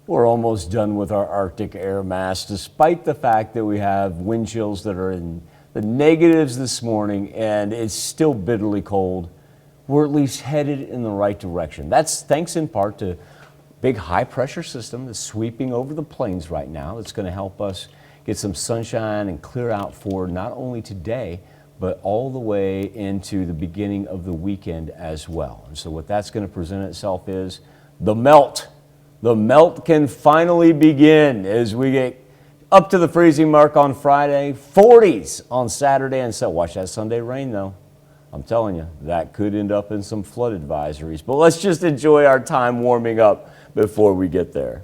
We're almost done with our Arctic air mass, despite the fact that we have wind chills that are in the negatives this morning, and it's still bitterly cold. We're at least headed in the right direction. That's thanks in part to a big high-pressure system that's sweeping over the plains right now. It's going to help us get some sunshine and clear out for not only today, but all the way into the beginning of the weekend as well. And so what that's going to present itself is the melt. The melt can finally begin as we get up to the freezing mark on Friday, 40s on Saturday, and so watch that Sunday rain though. I'm telling you, that could end up in some flood advisories. But let's just enjoy our time warming up before we get there.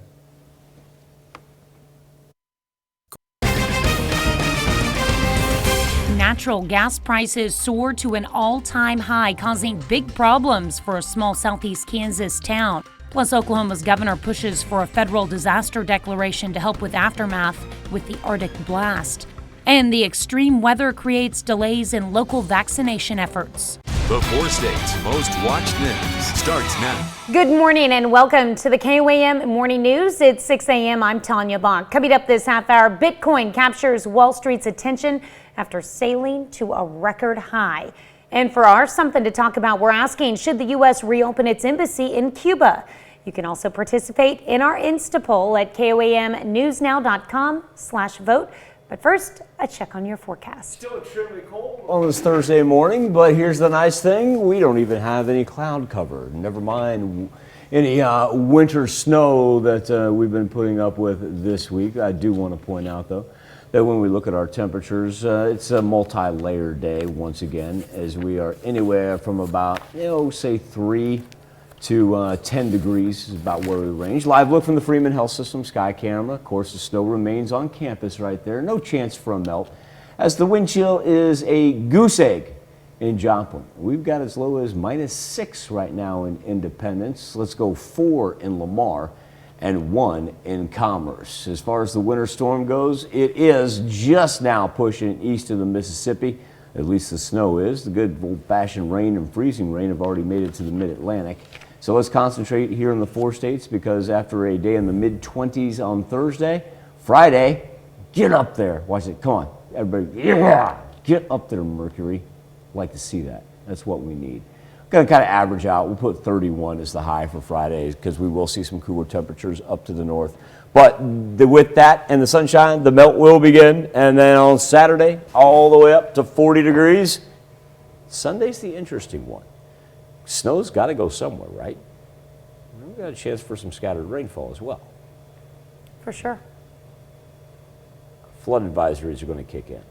Natural gas prices soared to an all-time high, causing big problems for a small southeast Kansas town. Plus, Oklahoma's governor pushes for a federal disaster declaration to help with aftermath with the Arctic blast. And the extreme weather creates delays in local vaccination efforts. The 4 states' most watched news starts now. Good morning and welcome to the KOAM Morning News. It's 6 a.m. I'm Tanya Bonk. Coming up this half hour, Bitcoin captures Wall Street's attention after sailing to a record high. And for our Something to Talk About, we're asking, should the U.S. reopen its embassy in Cuba? You can also participate in our Insta poll at KOAMnewsnow.com/vote. But first, a check on your forecast. Still extremely cold on this Thursday morning, but here's the nice thing. We don't even have any cloud cover. Never mind any winter snow that we've been putting up with this week. I do want to point out, though, that when we look at our temperatures, it's a multi-layered day once again, as we are anywhere from about, say 3 to 10 degrees is about where we range. Live look from the Freeman Health System sky camera. Of course, the snow remains on campus right there. No chance for a melt, as the wind chill is a goose egg in Joplin. We've got as low as -6 right now in Independence. Let's go 4 in Lamar and 1 in Commerce. As far as the winter storm goes, it is just now pushing east of the Mississippi. At least the snow is. The good old-fashioned rain and freezing rain have already made it to the mid-Atlantic. So let's concentrate here in the 4 states, because after a day in the mid-20s on Thursday, Friday, get up there. Watch it. Come on, everybody. Yeah. Get up there, Mercury. Like to see that. That's what we need. Going to kind of average out. We'll put 31 as the high for Friday, because we will see some cooler temperatures up to the north. But with that and the sunshine, the melt will begin. And then on Saturday, all the way up to 40 degrees. Sunday's the interesting one. Snow's got to go somewhere, right? We've got a chance for some scattered rainfall as well. For sure. Flood advisories are going to kick in.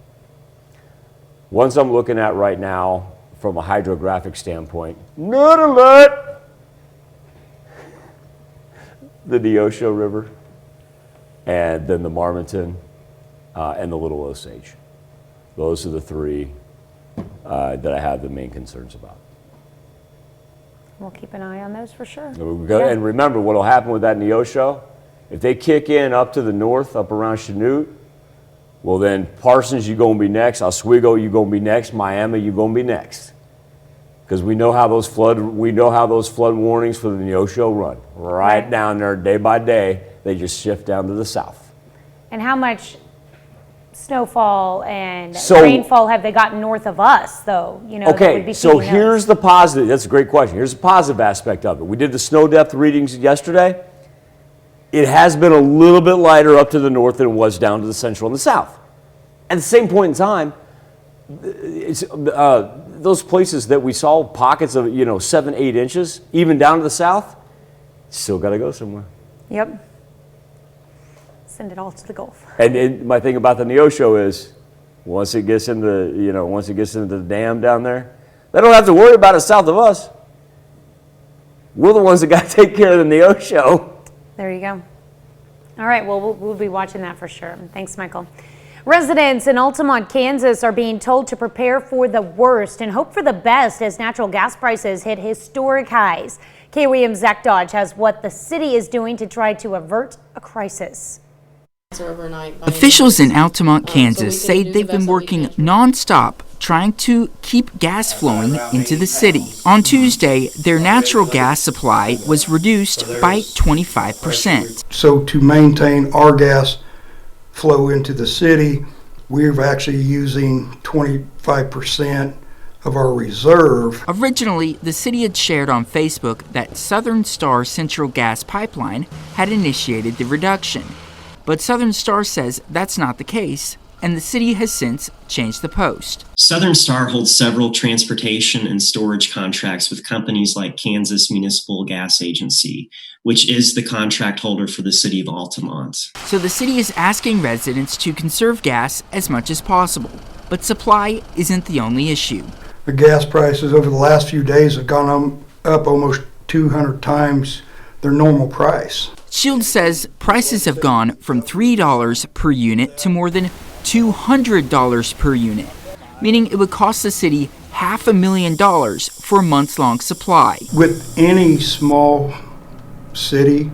Ones I'm looking at right now from a hydrographic standpoint, not alert! The Neosho River, and then the Marmonton, and the Little Osage. Those are the 3 that I have the main concerns about. We'll keep an eye on those for sure. And remember, what will happen with that Neosho, if they kick in up to the north, up around Chanute, well then Parsons, you're going to be next. Oswego, you're going to be next. Miami, you're going to be next. Because we know how those flood warnings for the Neosho run. Right down there, day by day, they just shift down to the south. And how much snowfall and rainfall have they gotten north of us, though? Okay, so here's the positive. That's a great question. Here's the positive aspect of it. We did the snow depth readings yesterday. It has been a little bit lighter up to the north than it was down to the central and the south. At the same point in time, it's, those places that we saw pockets of 7-8 inches, even down to the south, still got to go somewhere. Yep. Send it all to the Gulf. And my thing about the Neosho is, once it gets into the dam down there, they don't have to worry about it south of us. We're the ones that got to take care of the Neosho. There you go. All right, well, we'll be watching that for sure. Thanks, Michael. Residents in Altamont, Kansas are being told to prepare for the worst and hope for the best as natural gas prices hit historic highs. KOAM's Zach Dodge has what the city is doing to try to avert a crisis. Officials in Altamont, Kansas say they've been working nonstop trying to keep gas flowing into the city. On Tuesday, their natural gas supply was reduced by 25%. So to maintain our gas flow into the city, we're actually using 25% of our reserve. Originally, the city had shared on Facebook that Southern Star Central Gas Pipeline had initiated the reduction. But Southern Star says that's not the case, and the city has since changed the post. Southern Star holds several transportation and storage contracts with companies like Kansas Municipal Gas Agency, which is the contract holder for the city of Altamont. So the city is asking residents to conserve gas as much as possible, but supply isn't the only issue. The gas prices over the last few days have gone up almost 200 times their normal price. Shields says prices have gone from $3 per unit to more than $200 per unit, meaning it would cost the city $500,000 for a months-long supply. With any small city,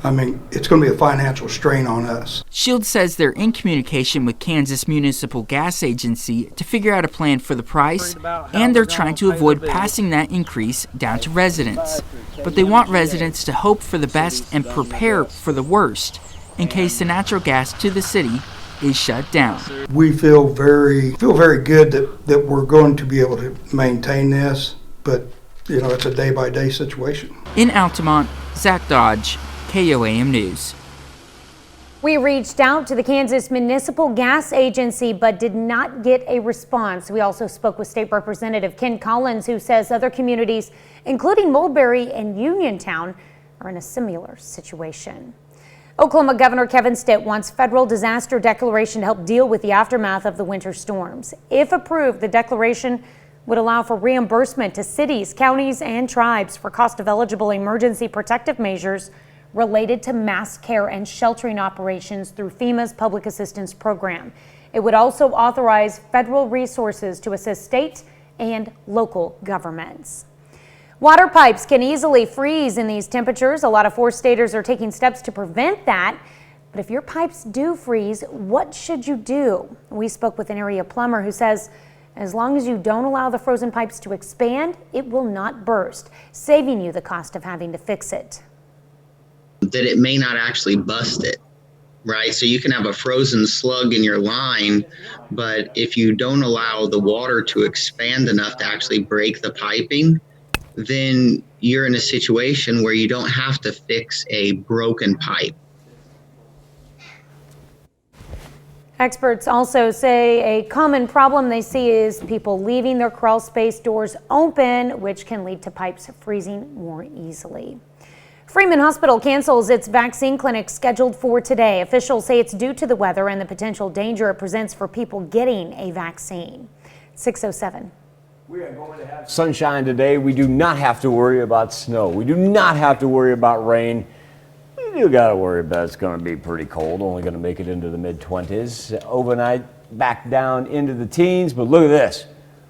I mean, it's going to be a financial strain on us. Shields says they're in communication with Kansas Municipal Gas Agency to figure out a plan for the price, and they're trying to avoid passing that increase down to residents. But they want residents to hope for the best and prepare for the worst in case the natural gas to the city is shut down. We feel very good that we're going to be able to maintain this, but you know, it's a day-by-day situation. In Altamont, Zach Dodge, KOAM News. We reached out to the Kansas Municipal Gas Agency but did not get a response. We also spoke with State Representative Ken Collins, who says other communities, including Mulberry and Uniontown, are in a similar situation. Oklahoma Governor Kevin Stitt wants federal disaster declaration to help deal with the aftermath of the winter storms. If approved, the declaration would allow for reimbursement to cities, counties, and tribes for cost of eligible emergency protective measures related to mass care and sheltering operations through FEMA's Public Assistance Program. It would also authorize federal resources to assist state and local governments. Water pipes can easily freeze in these temperatures. A lot of four-staters are taking steps to prevent that. But if your pipes do freeze, what should you do? We spoke with an area plumber who says as long as you don't allow the frozen pipes to expand, it will not burst, saving you the cost of having to fix it. That it may not actually bust it, right? So you can have a frozen slug in your line, but if you don't allow the water to expand enough to actually break the piping, then you're in a situation where you don't have to fix a broken pipe. Experts also say a common problem they see is people leaving their crawl space doors open, which can lead to pipes freezing more easily. Freeman Hospital cancels its vaccine clinic scheduled for today. Officials say it's due to the weather and the potential danger it presents for people getting a vaccine. 6:07. We are going to have sunshine today. We do not have to worry about snow. We do not have to worry about rain. We do got to worry about it's going to be pretty cold, only going to make it into the mid-20s. Overnight, back down into the teens. But look at this.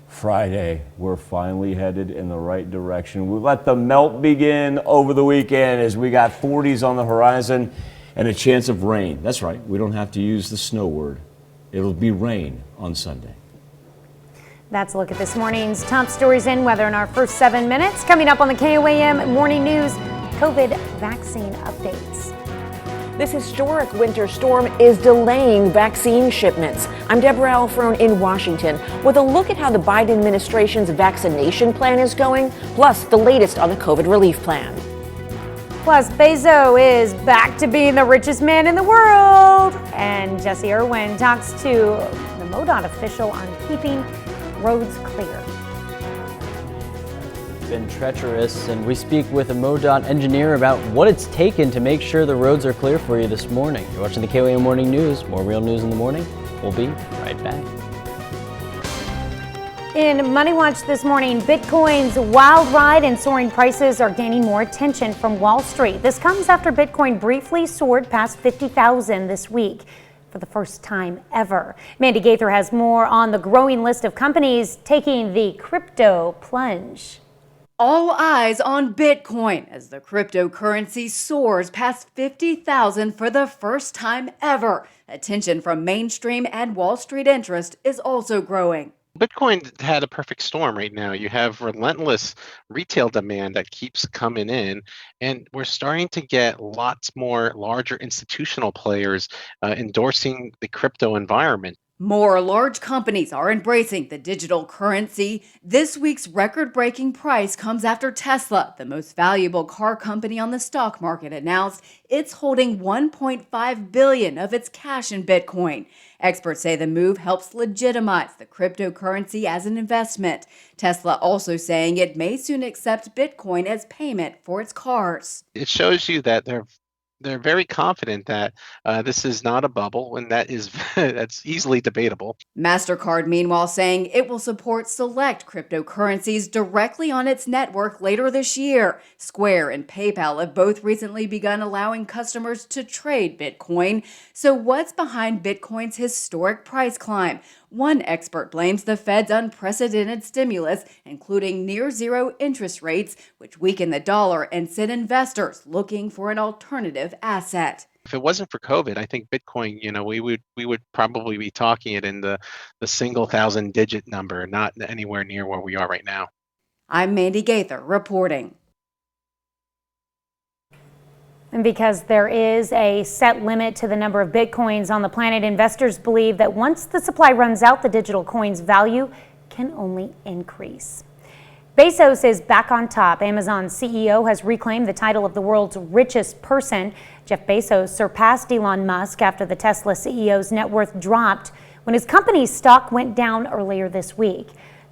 Friday, we're finally headed in the right direction. We let the melt begin over the weekend as we got 40s on the horizon and a chance of rain. That's right. We don't have to use the snow word. It'll be rain on Sunday. That's a look at this morning's top stories and weather in our first 7 minutes. Coming up on the KOAM Morning News, COVID vaccine updates. This historic winter storm is delaying vaccine shipments. I'm Deborah Alfrone in Washington with a look at how the Biden administration's vaccination plan is going, plus the latest on the COVID relief plan. Plus, Bezos is back to being the richest man in the world. And Jesse Irwin talks to the MoDOT official on keeping roads clear. Been treacherous, and we speak with a MoDOT engineer about what it's taken to make sure the roads are clear for you this morning. You're watching the KOAM Morning News. More real news in the morning. We'll be right back. In Money Watch this morning, Bitcoin's wild ride and soaring prices are gaining more attention from Wall Street. This comes after Bitcoin briefly soared past $50,000 this week. for the first time ever. Mandy Gaither has more on the growing list of companies taking the crypto plunge. All eyes on Bitcoin as the cryptocurrency soars past 50,000 for the first time ever. Attention from mainstream and Wall Street interest is also growing. Bitcoin had a perfect storm right now. You have relentless retail demand that keeps coming in, and we're starting to get lots more larger institutional players endorsing the crypto environment. More large companies are embracing the digital currency. This week's record-breaking price comes after Tesla, the most valuable car company on the stock market, announced it's holding $1.5 billion of its cash in Bitcoin. Experts say the move helps legitimize the cryptocurrency as an investment. Tesla also saying it may soon accept Bitcoin as payment for its cars. It shows you that they're very confident that this is not a bubble, and that's easily debatable. MasterCard, meanwhile, saying it will support select cryptocurrencies directly on its network later this year. Square and PayPal have both recently begun allowing customers to trade Bitcoin. So what's behind Bitcoin's historic price climb? One expert blames the Fed's unprecedented stimulus, including near-zero interest rates, which weaken the dollar and send investors looking for an alternative asset. If it wasn't for COVID, I think Bitcoin, we would probably be talking it in the single thousand-digit number, not anywhere near where we are right now. I'm Mandy Gaither reporting. And because there is a set limit to the number of Bitcoins on the planet, investors believe that once the supply runs out, the digital coin's value can only increase. Bezos is back on top. Amazon's CEO has reclaimed the title of the world's richest person. Jeff Bezos surpassed Elon Musk after the Tesla CEO's net worth dropped when his company's stock went down earlier this week.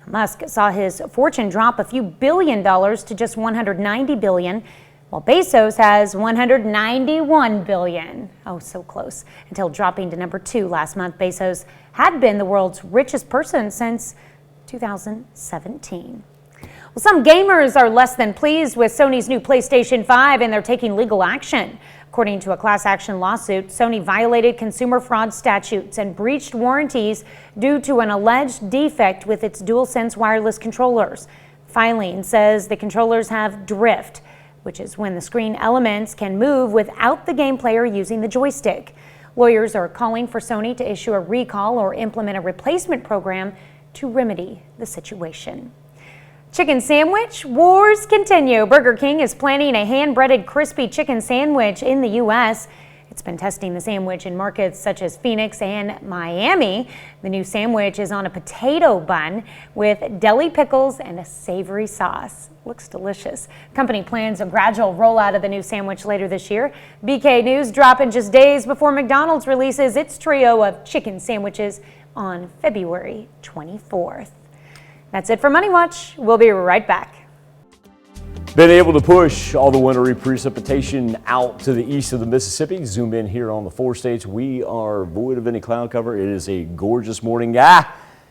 Musk saw his fortune drop a few $1 billion to just $190 billion. While Bezos has $191 billion. Oh, so close. Until dropping to number 2 last month, Bezos had been the world's richest person since 2017. Well, some gamers are less than pleased with Sony's new PlayStation 5, and they're taking legal action. According to a class action lawsuit, Sony violated consumer fraud statutes and breached warranties due to an alleged defect with its DualSense wireless controllers. Filing says the controllers have drift, which is when the screen elements can move without the game player using the joystick. Lawyers are calling for Sony to issue a recall or implement a replacement program to remedy the situation. Chicken sandwich wars continue. Burger King is planning a hand-breaded crispy chicken sandwich in the U.S. It's been testing the sandwich in markets such as Phoenix and Miami. The new sandwich is on a potato bun with deli pickles and a savory sauce. Looks delicious. Company plans a gradual rollout of the new sandwich later this year. BK News dropping just days before McDonald's releases its trio of chicken sandwiches on February 24th. That's it for Money Watch. We'll be right back. Been able to push all the wintry precipitation out to the east of the Mississippi. Zoom in here on the 4 states. We are void of any cloud cover. It is a gorgeous morning.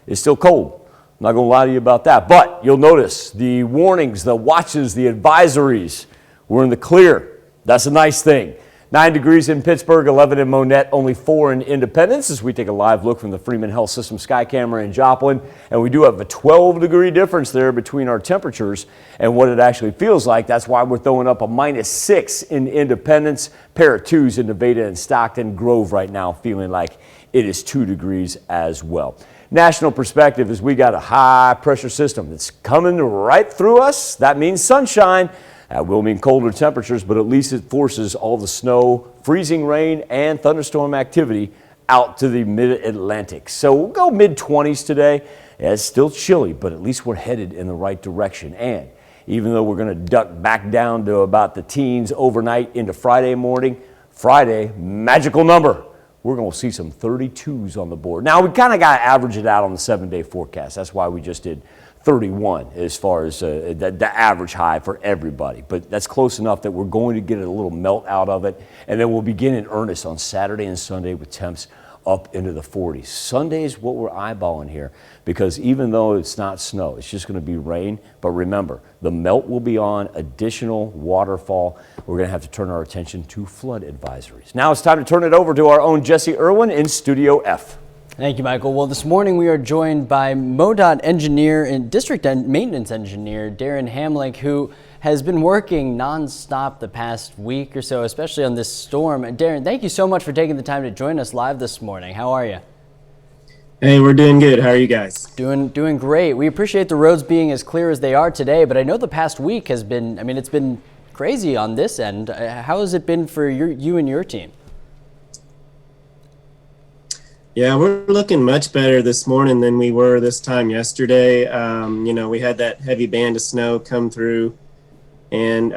It's still cold. I'm not going to lie to you about that. But you'll notice the warnings, the watches, the advisories. We're in the clear. That's a nice thing. 9 degrees in Pittsburgh, 11 in Monette, only 4 in Independence as we take a live look from the Freeman Health System sky camera in Joplin. And we do have a 12-degree difference there between our temperatures and what it actually feels like. That's why we're throwing up a -6 in Independence, pair of 2s in Nevada and Stockton. Grove right now feeling like it is 2 degrees as well. National perspective is we got a high-pressure system that's coming right through us. That means sunshine. That will mean colder temperatures, but at least it forces all the snow, freezing rain, and thunderstorm activity out to the mid-Atlantic. So we'll go mid-20s today. It's still chilly, but at least we're headed in the right direction. And even though we're going to duck back down to about the teens overnight into Friday morning, Friday, magical number. We're going to see some 32s on the board. Now, we kind of got to average it out on the 7-day forecast. That's why we just did 31 as far as the average high for everybody. But that's close enough that we're going to get a little melt out of it. And then we'll begin in earnest on Saturday and Sunday with temps up into the 40s. Sunday's what we're eyeballing here, because even though it's not snow, it's just going to be rain. But remember, the melt will be on, additional waterfall. We're going to have to turn our attention to flood advisories. Now it's time to turn it over to our own Jesse Irwin in Studio F. Thank you, Michael. Well, this morning we are joined by MoDOT engineer and district maintenance engineer Darren Hamlick, who has been working nonstop the past week or so, especially on this storm. Darren, thank you so much for taking the time to join us live this morning. How are you? Hey, we're doing good. How are you guys? Doing great. We appreciate the roads being as clear as they are today, but I know the past week has been, it's been crazy on this end. How has it been for you and your team? Yeah, we're looking much better this morning than we were this time yesterday. We had that heavy band of snow come through. And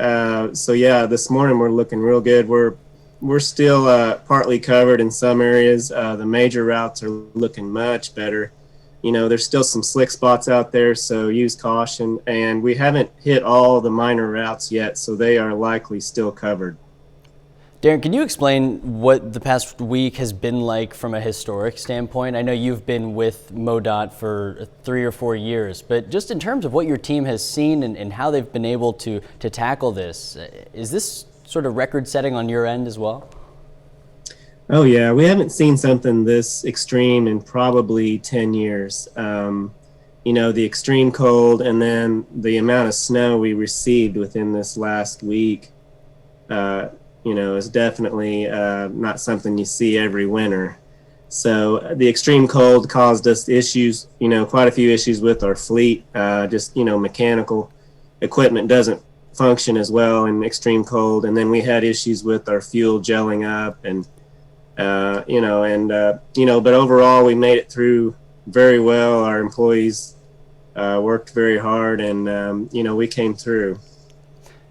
so yeah, this morning we're looking real good. We're still partly covered in some areas. The major routes are looking much better. There's still some slick spots out there, so use caution. And we haven't hit all the minor routes yet, so they are likely still covered. Darren, can you explain what the past week has been like from a historic standpoint? I know you've been with MoDOT for 3 or 4 years, but just in terms of what your team has seen and how they've been able to tackle this, is this sort of record-setting on your end as well? Oh yeah, we haven't seen something this extreme in probably 10 years. The extreme cold and then the amount of snow we received within this last week, is definitely not something you see every winter. So the extreme cold caused us issues, quite a few issues with our fleet. Mechanical equipment doesn't function as well in extreme cold. And then we had issues with our fuel gelling up but overall we made it through very well. Our employees worked very hard and, we came through.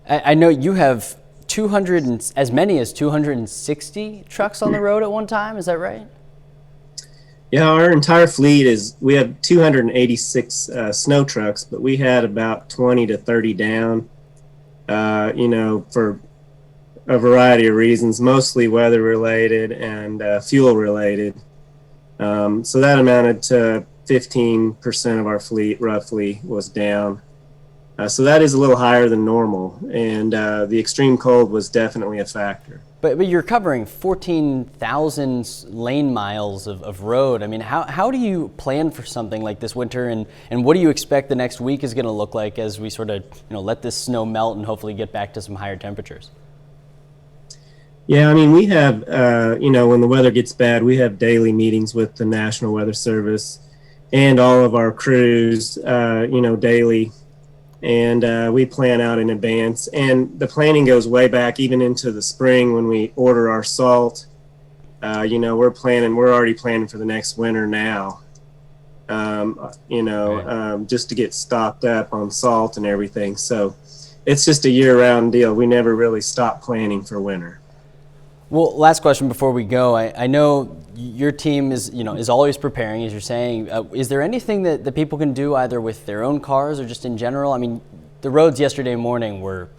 I know you have as many as 260 trucks on the road at one time. Is that right? Yeah, our entire fleet we have 286 snow trucks, but we had about 20 to 30 down, for a variety of reasons, mostly weather related and fuel related. So that amounted to 15% of our fleet roughly was down. So that is a little higher than normal, and the extreme cold was definitely a factor. But you're covering 14,000 lane miles of road. How do you plan for something like this winter, and what do you expect the next week is going to look like as we sort of let this snow melt and hopefully get back to some higher temperatures? Yeah, we have, when the weather gets bad, we have daily meetings with the National Weather Service and all of our crews, daily. And we plan out in advance. And the planning goes way back, even into the spring when we order our salt. We're already planning for the next winter now, just to get stocked up on salt and everything. So it's just a year-round deal. We never really stop planning for winter. Well, last question before we go. I know your team is always preparing, as you're saying. Is there anything that people can do either with their own cars or just in general? The roads yesterday morning were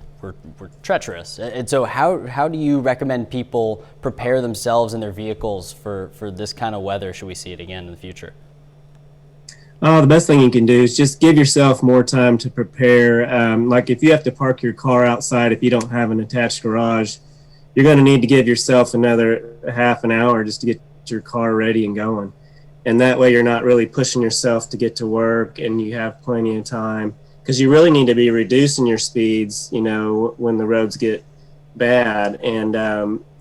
treacherous. And so how do you recommend people prepare themselves and their vehicles for this kind of weather, should we see it again in the future? The best thing you can do is just give yourself more time to prepare. Like if you have to park your car outside, if you don't have an attached garage, you're going to need to give yourself another half an hour just to get your car ready and going. And that way you're not really pushing yourself to get to work and you have plenty of time, because you really need to be reducing your speeds, when the roads get bad. And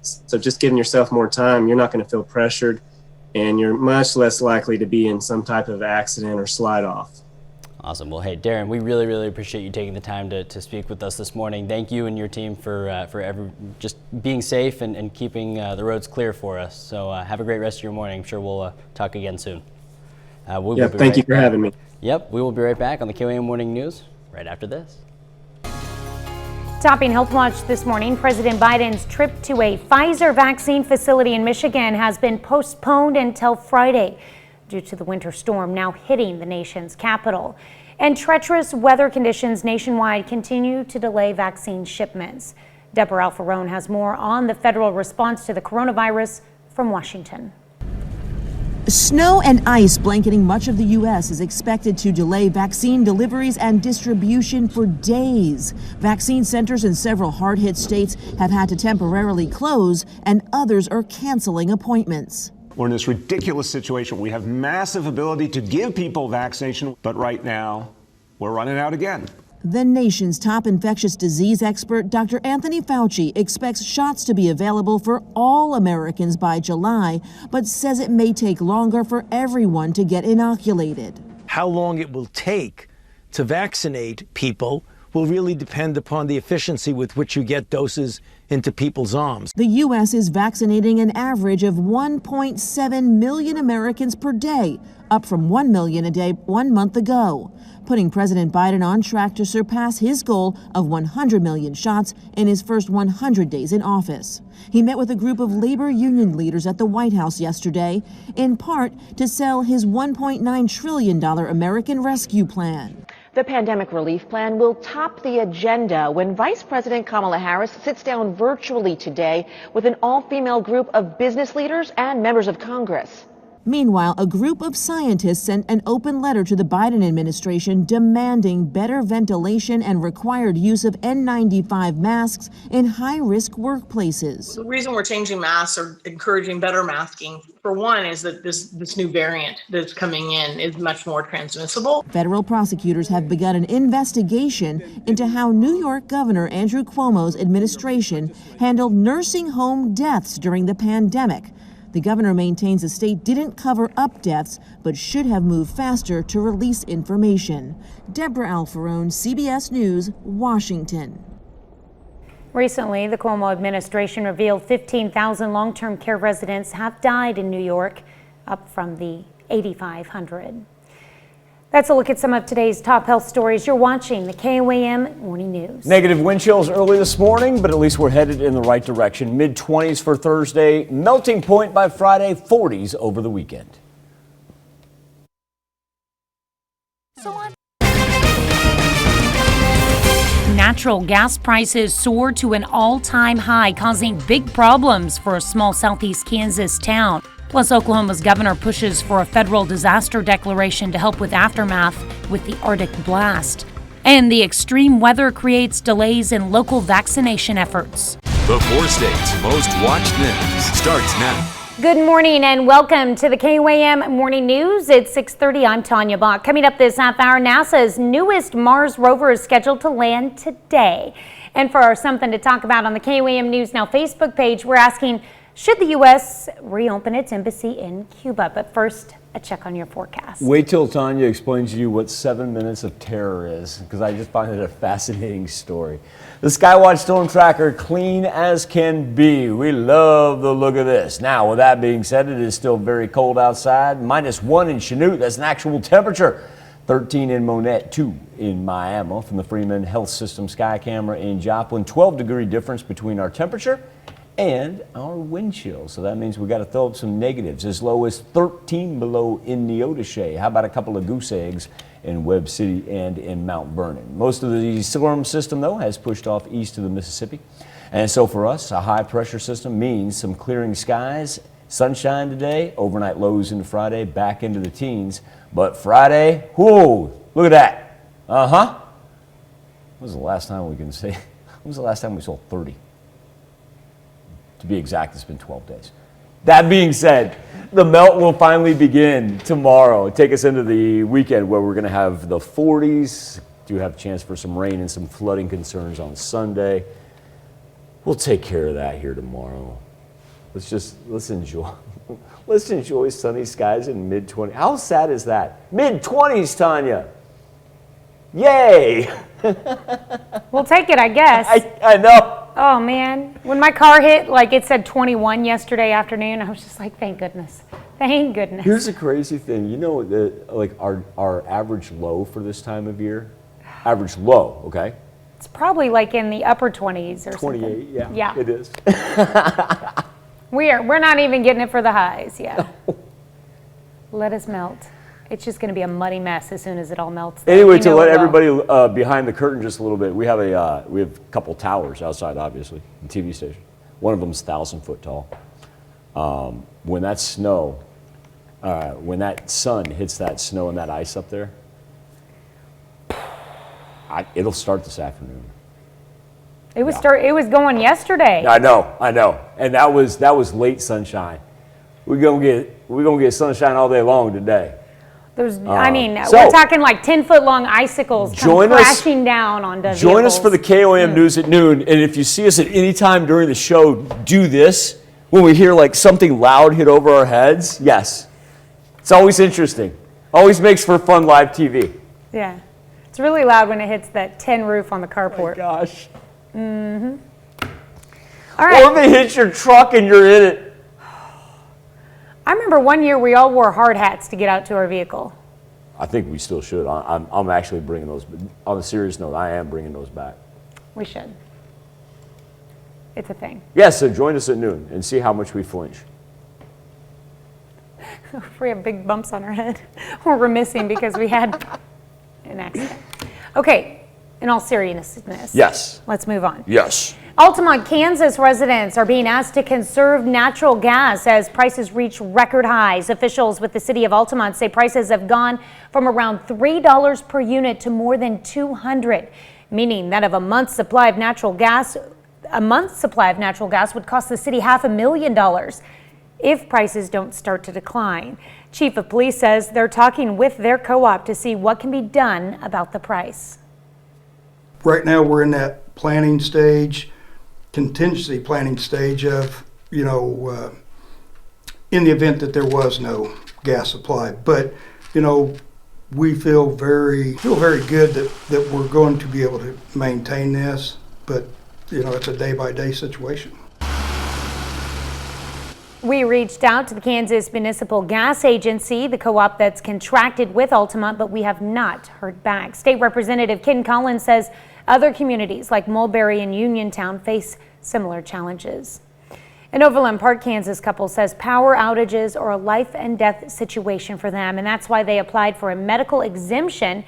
so just giving yourself more time, you're not going to feel pressured and you're much less likely to be in some type of accident or slide off. Awesome. Well, hey, Darren, we really, really appreciate you taking the time to speak with us this morning. Thank you and your team for just being safe and keeping the roads clear for us. So have a great rest of your morning. I'm sure we'll talk again soon. Thank you for having me. Yep, we will be right back on the KOAM Morning News right after this. Topping Health Watch this morning, President Biden's trip to a Pfizer vaccine facility in Michigan has been postponed until Friday due to the winter storm now hitting the nation's capital. And treacherous weather conditions nationwide continue to delay vaccine shipments. Deborah Alfarone has more on the federal response to the coronavirus from Washington. Snow and ice blanketing much of the U.S. is expected to delay vaccine deliveries and distribution for days. Vaccine centers in several hard-hit states have had to temporarily close, and others are canceling appointments. We're in this ridiculous situation. We have massive ability to give people vaccination, but right now, we're running out again. The nation's top infectious disease expert, Dr. Anthony Fauci, expects shots to be available for all Americans by July, but says it may take longer for everyone to get inoculated. How long it will take to vaccinate people will really depend upon the efficiency with which you get doses into people's arms. The U.S. is vaccinating an average of 1.7 million Americans per day, up from 1 million a day 1 month ago, putting President Biden on track to surpass his goal of 100 million shots in his first 100 days in office. He met with a group of labor union leaders at the White House yesterday, in part to sell his $1.9 trillion American Rescue Plan. The pandemic relief plan will top the agenda when Vice President Kamala Harris sits down virtually today with an all-female group of business leaders and members of Congress. Meanwhile, a group of scientists sent an open letter to the Biden administration demanding better ventilation and required use of N95 masks in high-risk workplaces. The reason we're changing masks or encouraging better masking, for one, is that this new variant that's coming in is much more transmissible. Federal prosecutors have begun an investigation into how New York Governor Andrew Cuomo's administration handled nursing home deaths during the pandemic. The governor maintains the state didn't cover up deaths, but should have moved faster to release information. Deborah Alfarone, CBS News, Washington. Recently, the Cuomo administration revealed 15,000 long-term care residents have died in New York, up from the 8,500. That's a look at some of today's top health stories. You're watching the KOAM Morning News. Negative wind chills early this morning, but at least we're headed in the right direction. Mid-20s for Thursday, melting point by Friday, 40s over the weekend. Natural gas prices soared to an all-time high, causing big problems for a small southeast Kansas town. Plus, Oklahoma's governor pushes for a federal disaster declaration to help with aftermath with the Arctic blast. And the extreme weather creates delays in local vaccination efforts. The 4 states most watched news starts now. Good morning and welcome to the KOAM Morning News. It's 6:30. I'm Tanya Bach. Coming up this half hour, NASA's newest Mars rover is scheduled to land today. And for our Something to Talk About on the KOAM News Now Facebook page, we're asking, should the U.S. reopen its embassy in Cuba? But first, a check on your forecast. Wait till Tanya explains to you what 7 minutes of terror is, because I just find it a fascinating story. The Skywatch Storm Tracker, clean as can be. We love the look of this. Now, with that being said, it is still very cold outside. -1 in Chanute, that's an actual temperature. 13 in Monette, 2 in Miami. From the Freeman Health System Sky Camera in Joplin, 12-degree difference between our temperature and our wind chill. So that means we got to throw up some negatives, as low as 13 below in Neodesha. How about a couple of goose eggs in Webb City and in Mount Vernon? Most of the storm system, though, has pushed off east of the Mississippi. And so for us, a high pressure system means some clearing skies, sunshine today, overnight lows into Friday, back into the teens. But Friday, whoa, look at that. When was the last time we can say, when was the last time we saw 30? To be exact, it's been 12 days. That being said, the melt will finally begin tomorrow. Take us into the weekend where we're going to have the 40s. Do have a chance for some rain and some flooding concerns on Sunday. We'll take care of that here tomorrow. Let's enjoy. Let's enjoy sunny skies in mid-20s. How sad is that? Mid-20s, Tanya. Yay! We'll take it, I guess. I know. Oh man, when my car hit, like it said 21 yesterday afternoon, I was just like, thank goodness. Thank goodness. Here's the crazy thing. You know, like our average low for this time of year? Average low, okay? It's probably like in the upper 20s or 28, something. yeah, it is. We're not even getting it for the highs, yeah. Let us melt. It's just going to be a muddy mess as soon as it all melts. Anyway, to let everybody behind the curtain just a little bit, we have a couple towers outside, obviously, the TV station. One of them is 1,000 foot tall. When that snow when that sun hits that snow and that ice up there, it'll start this afternoon. It was It was going yesterday. I know, and that was late sunshine. We're gonna get sunshine all day long today. There's, we're talking like 10-foot long icicles come crashing down on the Join us for the KOAM News at noon, and if you see us at any time during the show, do this when we hear like something loud hit over our heads. Yes, it's always interesting. Always makes for fun live TV. Yeah, it's really loud when it hits that tin roof on the carport. Oh my gosh. Mm-hmm. All right. Or if it hits your truck and you're in it. I remember one year we all wore hard hats to get out to our vehicle. I think we still should. I'm actually bringing those. On a serious note, I am bringing those back. We should. It's a thing. Yeah, so join us at noon and see how much we flinch. If we have big bumps on our head, or we're missing because we had an accident. Okay, in all seriousness. Yes. Let's move on. Yes. Altamont, Kansas residents are being asked to conserve natural gas as prices reach record highs. Officials with the city of Altamont say prices have gone from around $3 per unit to more than $200, meaning that of a month's supply of natural gas would cost the city $500,000 if prices don't start to decline. Chief of Police says they're talking with their co-op to see what can be done about the price. Right now we're in that planning stage, contingency planning stage of, in the event that there was no gas supply. But, we feel very good that we're going to be able to maintain this, but, it's a day-by-day situation. We reached out to the Kansas Municipal Gas Agency, the co-op that's contracted with Altamont, but we have not heard back. State Representative Ken Collins says other communities like Mulberry and Uniontown face similar challenges. An Overland Park, Kansas couple says power outages are a life and death situation for them, and that's why they applied for a medical exemption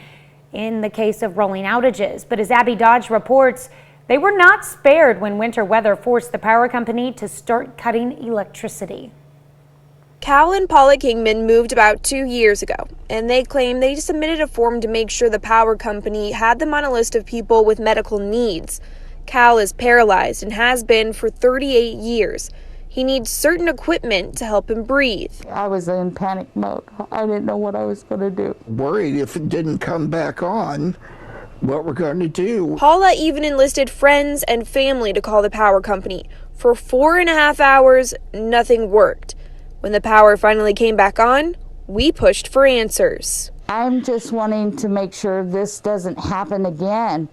in the case of rolling outages. But as Abby Dodge reports, they were not spared when winter weather forced the power company to start cutting electricity. Cal and Paula Kingman moved about 2 years ago, and they claim they submitted a form to make sure the power company had them on a list of people with medical needs. Cal is paralyzed and has been for 38 years. He needs certain equipment to help him breathe. I was in panic mode. I didn't know what I was going to do. Worried if it didn't come back on, what we're going to do. Paula even enlisted friends and family to call the power company. For 4.5 hours, nothing worked. When the power finally came back on, we pushed for answers. I'm just wanting to make sure this doesn't happen again.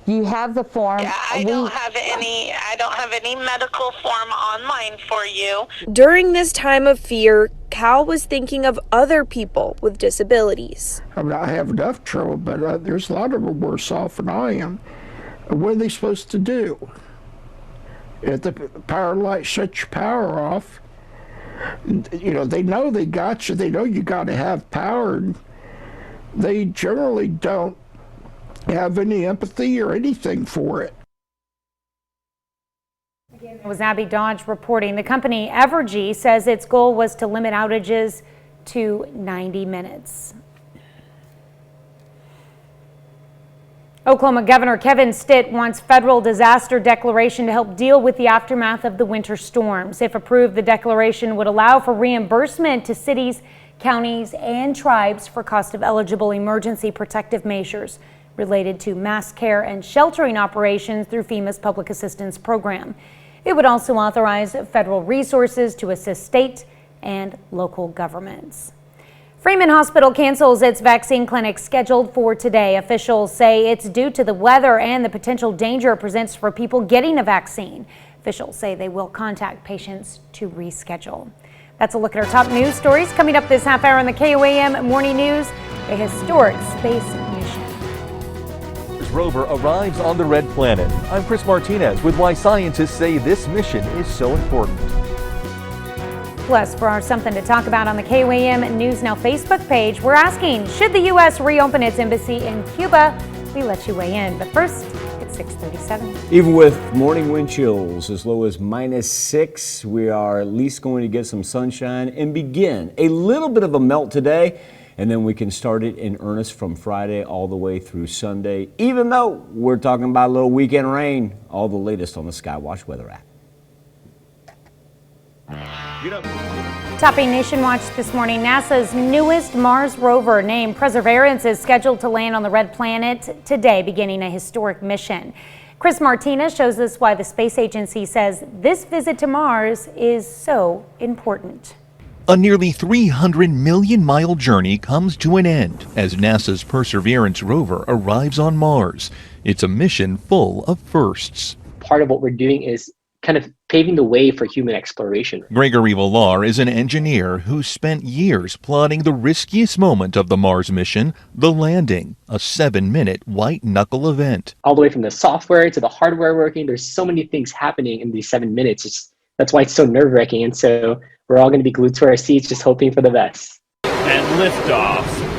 You have the form. Yeah, I don't have any medical form online for you. During this time of fear, Cal was thinking of other people with disabilities. I have enough trouble, but there's a lot of them worse off than I am. What are they supposed to do? If the power light shuts your power off, they know they got you. They know you got to have power. They generally don't have any empathy or anything for it. Again, it was Abby Dodge reporting. The company Evergy says its goal was to limit outages to 90 minutes. Oklahoma Governor Kevin Stitt wants federal disaster declaration to help deal with the aftermath of the winter storms. If approved, the declaration would allow for reimbursement to cities, counties, and tribes for cost of eligible emergency protective measures related to mass care and sheltering operations through FEMA's Public Assistance Program. It would also authorize federal resources to assist state and local governments. Freeman Hospital cancels its vaccine clinic scheduled for today. Officials say it's due to the weather and the potential danger it presents for people getting a vaccine. Officials say they will contact patients to reschedule. That's a look at our top news stories. Coming up this half hour on the KOAM Morning News, a historic space mission. Rover arrives on the red planet. I'm Chris Martinez with why scientists say this mission is so important. Plus, for our Something to Talk About on the KOAM News Now Facebook page, we're asking, should the U.S. reopen its embassy in Cuba? We let you weigh in. But first, It's 6:37. Even with morning wind chills as low as -6, we are at least going to get some sunshine and begin a little bit of a melt today. And then we can start it in earnest from Friday all the way through Sunday, even though we're talking about a little weekend rain. All the latest on the Skywatch Weather app. Topping Nation Watch this morning, NASA's newest Mars rover named Perseverance is scheduled to land on the red planet today, beginning a historic mission. Chris Martinez shows us why the space agency says this visit to Mars is so important. A nearly 300 million mile journey comes to an end as NASA's Perseverance rover arrives on Mars. It's a mission full of firsts. Part of what we're doing is kind of paving the way for human exploration. Gregory Villar is an engineer who spent years plotting the riskiest moment of the Mars mission, the landing, a 7-minute white-knuckle event. All the way from the software to the hardware working, there's so many things happening in these 7 minutes. That's why it's so nerve-wracking, and so we're all going to be glued to our seats just hoping for the best. And liftoff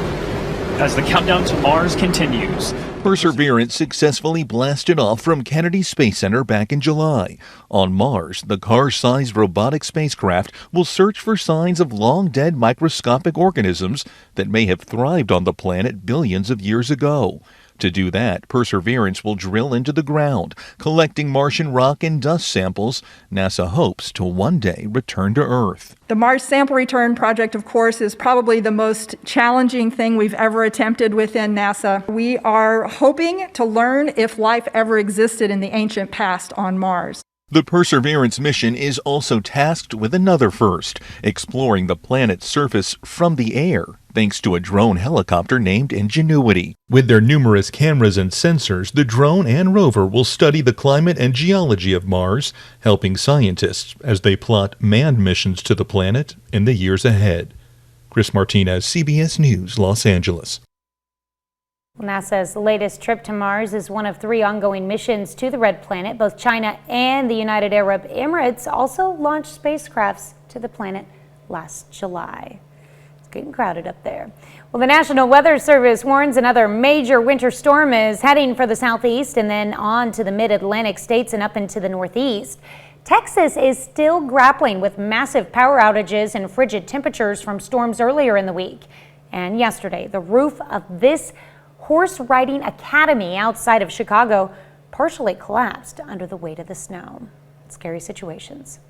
as the countdown to Mars continues. Perseverance successfully blasted off from Kennedy Space Center back in July. On Mars, the car-sized robotic spacecraft will search for signs of long-dead microscopic organisms that may have thrived on the planet billions of years ago. To do that, Perseverance will drill into the ground, collecting Martian rock and dust samples. NASA hopes to one day return to Earth. The Mars Sample Return Project, of course, is probably the most challenging thing we've ever attempted within NASA. We are hoping to learn if life ever existed in the ancient past on Mars. The Perseverance mission is also tasked with another first, exploring the planet's surface from the air, thanks to a drone helicopter named Ingenuity. With their numerous cameras and sensors, the drone and rover will study the climate and geology of Mars, helping scientists as they plot manned missions to the planet in the years ahead. Chris Martinez, CBS News, Los Angeles. NASA's latest trip to Mars is one of 3 ongoing missions to the red planet. Both China and the United Arab Emirates also launched spacecrafts to the planet last July. It's getting crowded up there. Well, the National Weather Service warns another major winter storm is heading for the southeast and then on to the mid-Atlantic states and up into the northeast. Texas is still grappling with massive power outages and frigid temperatures from storms earlier in the week. And yesterday, the roof of this horse riding academy outside of Chicago partially collapsed under the weight of the snow. Scary situations.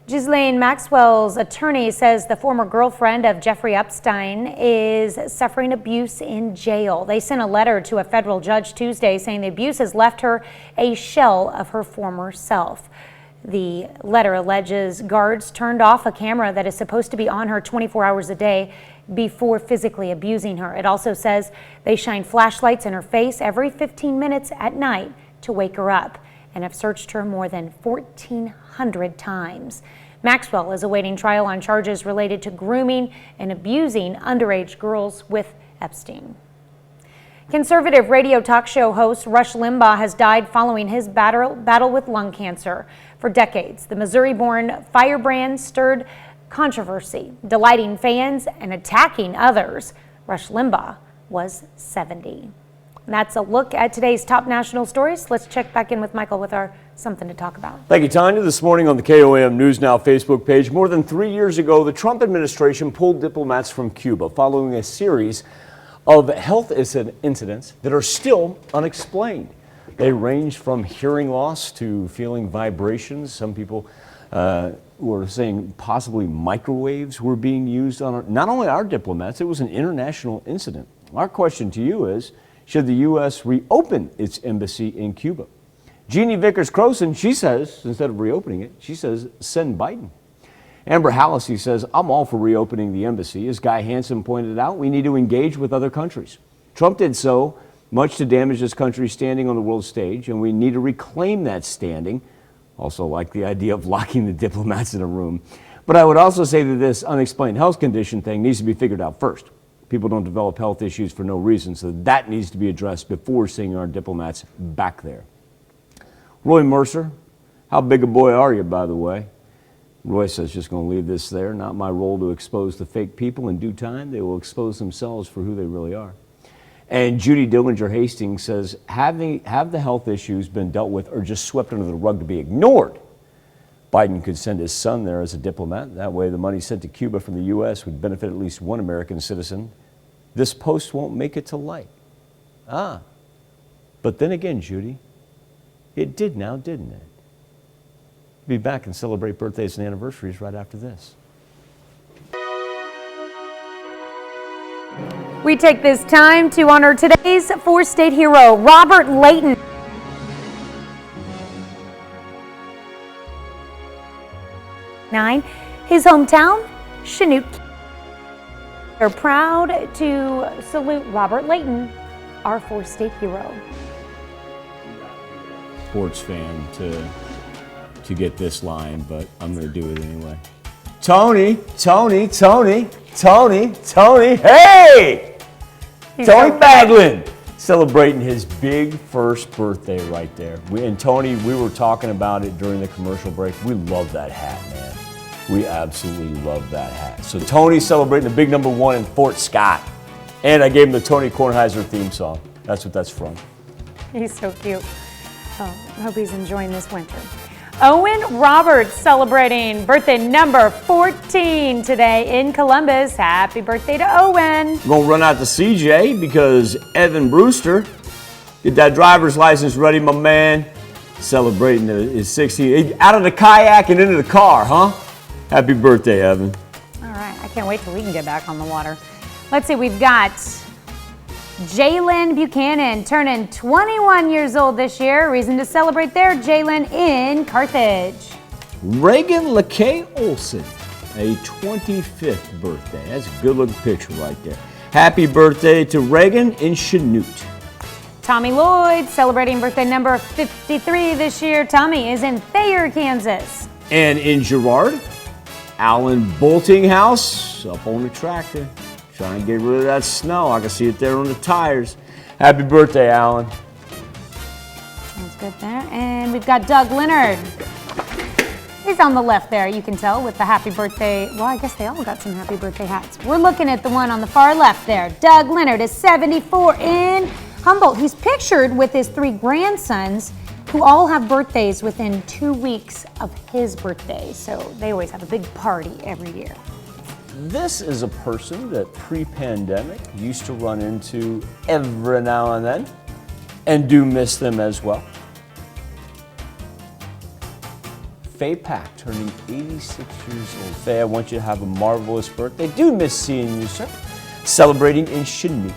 Ghislaine Maxwell's attorney says the former girlfriend of Jeffrey Epstein is suffering abuse in jail. They sent a letter to a federal judge Tuesday saying the abuse has left her a shell of her former self. The letter alleges guards turned off a camera that is supposed to be on her 24 hours a day before physically abusing her. It also says they shine flashlights in her face every 15 minutes at night to wake her up and have searched her more than 1,400 times. Maxwell is awaiting trial on charges related to grooming and abusing underage girls with Epstein. Conservative radio talk show host Rush Limbaugh has died following his battle with lung cancer. For decades, the Missouri-born firebrand stirred controversy, delighting fans and attacking others. Rush Limbaugh was 70. And that's a look at today's top national stories. Let's check back in with Michael with our Something to Talk About. Thank you, Tanya. This morning on the KOAM News Now Facebook page, more than 3 years ago, the Trump administration pulled diplomats from Cuba following a series of health incidents that are still unexplained. They range from hearing loss to feeling vibrations. Some people were saying possibly microwaves were being used on not only our diplomats, it was an international incident. Our question to you is, should the U.S. reopen its embassy in Cuba? Jeannie Vickers-Croson, she says, instead of reopening it, she says, send Biden. Amber Hallisey says, I'm all for reopening the embassy. As Guy Hansen pointed out, we need to engage with other countries. Trump did so, much to damage this country's standing on the world stage, and we need to reclaim that standing. Also like the idea of locking the diplomats in a room. But I would also say that this unexplained health condition thing needs to be figured out first. People don't develop health issues for no reason, so that needs to be addressed before sending our diplomats back there. Roy Mercer, how big a boy are you, by the way? Roy says, just going to leave this there. Not my role to expose the fake people. In due time, they will expose themselves for who they really are. And Judy Dillinger Hastings says, have the health issues been dealt with or just swept under the rug to be ignored? Biden could send his son there as a diplomat. That way the money sent to Cuba from the U.S. would benefit at least one American citizen. This post won't make it to light. But then again, Judy, it did now, didn't it? Be back and celebrate birthdays and anniversaries right after this. We take this time to honor today's four-state hero, Robert Layton. His hometown, Chanute. They're proud to salute Robert Layton, our four-state hero. Sports fan to get this line, but I'm going to do it anyway. Tony, hey! Tony Baglin celebrating his big first birthday right there. And Tony, we were talking about it during the commercial break. We love that hat, man. We absolutely love that hat. So Tony's celebrating the big number 1 in Fort Scott. And I gave him the Tony Kornheiser theme song. That's what that's from. He's so cute. Oh, I hope he's enjoying this winter. Owen Roberts celebrating birthday number 14 today in Columbus. Happy birthday to Owen. We're going to run out to CJ because Evan Brewster, get that driver's license ready, my man. Celebrating his 60th. Out of the kayak and into the car, huh? Happy birthday, Evan. All right, I can't wait till we can get back on the water. Let's see, we've got Jalen Buchanan turning 21 years old this year. Reason to celebrate there, Jalen in Carthage. Reagan LeKay Olson, a 25th birthday. That's a good looking picture right there. Happy birthday to Reagan in Chanute. Tommy Lloyd celebrating birthday number 53 this year. Tommy is in Thayer, Kansas. And in Girard, Alan Boltinghouse up on the tractor. Trying to get rid of that snow. I can see it there on the tires. Happy birthday, Alan. Sounds good there. And we've got Doug Leonard. He's on the left there, you can tell, with the happy birthday. Well, I guess they all got some happy birthday hats. We're looking at the one on the far left there. Doug Leonard is 74 in Humboldt. He's pictured with his 3 grandsons who all have birthdays within 2 weeks of his birthday. So they always have a big party every year. This is a person that pre-pandemic used to run into every now and then and do miss them as well. Faye Pack turning 86 years old. Faye, I want you to have a marvelous birthday. Do miss seeing you, sir. Celebrating in Chanute.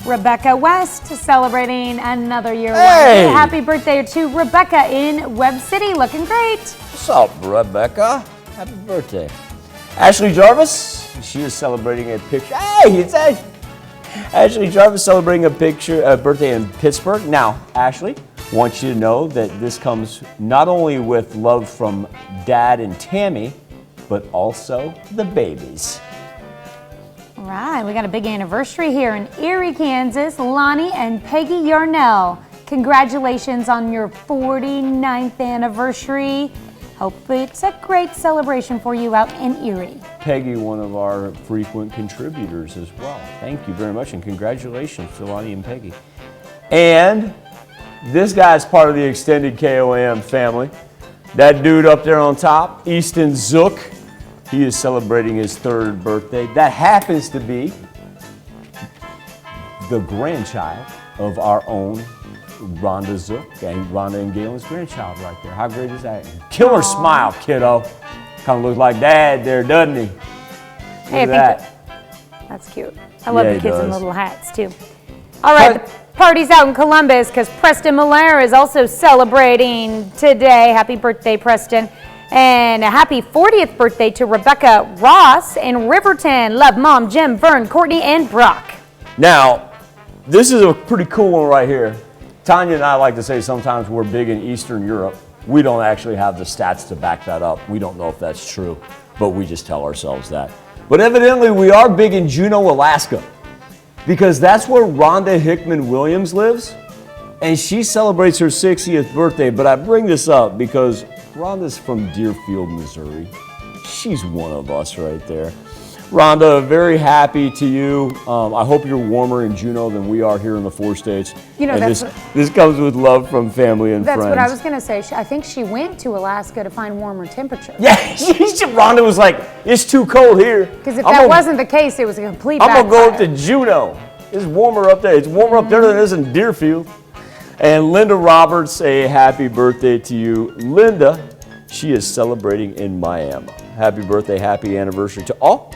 Rebecca West celebrating another year. Hey! Happy birthday to Rebecca in Webb City. Looking great. What's up, Rebecca? Happy birthday. Ashley Jarvis, she is celebrating a picture. Hey, it's Ashley Jarvis celebrating a birthday in Pittsburgh. Now, Ashley, want you to know that this comes not only with love from Dad and Tammy, but also the babies. All right, we got a big anniversary here in Erie, Kansas. Lonnie and Peggy Yarnell, congratulations on your 49th anniversary. Hope it's a great celebration for you out in Erie. Peggy, one of our frequent contributors as well. Thank you very much, and congratulations to Lonnie and Peggy. And this guy's part of the extended KOAM family. That dude up there on top, Easton Zook, he is celebrating his 3rd birthday. That happens to be the grandchild of our own Rhonda Zook, and Rhonda and Galen's grandchild right there. How great is that? Killer smile, kiddo. Kind of looks like Dad there, doesn't he? Hey, Look at that. That's cute. I love Yeah, the he kids in does. little hats too. All right, the party's out in Columbus because Preston Miller is also celebrating today. Happy birthday, Preston. And a happy 40th birthday to Rebecca Ross in Riverton. Love Mom, Jim, Vern, Courtney, and Brock. Now, this is a pretty cool one right here. Tanya and I like to say sometimes we're big in Eastern Europe. We don't actually have the stats to back that up. We don't know if that's true, but we just tell ourselves that. But evidently we are big in Juneau, Alaska, because that's where Rhonda Hickman Williams lives, and she celebrates her 60th birthday. But I bring this up because Rhonda's from Deerfield, Missouri. She's one of us right there. Rhonda, very happy to you. I hope you're warmer in Juneau than we are here in the 4 states. You know, and that's this comes with love from family and friends. That's what I was going to say. I think she went to Alaska to find warmer temperatures. Yeah, Rhonda was like, it's too cold here. Because if that wasn't the case, it was a complete I'm going to backfire. go up to Juneau. It's warmer up there. It's warmer up there than it is in Deerfield. And Linda Roberts, a happy birthday to you. Linda, she is celebrating in Miami. Happy birthday, happy anniversary to all.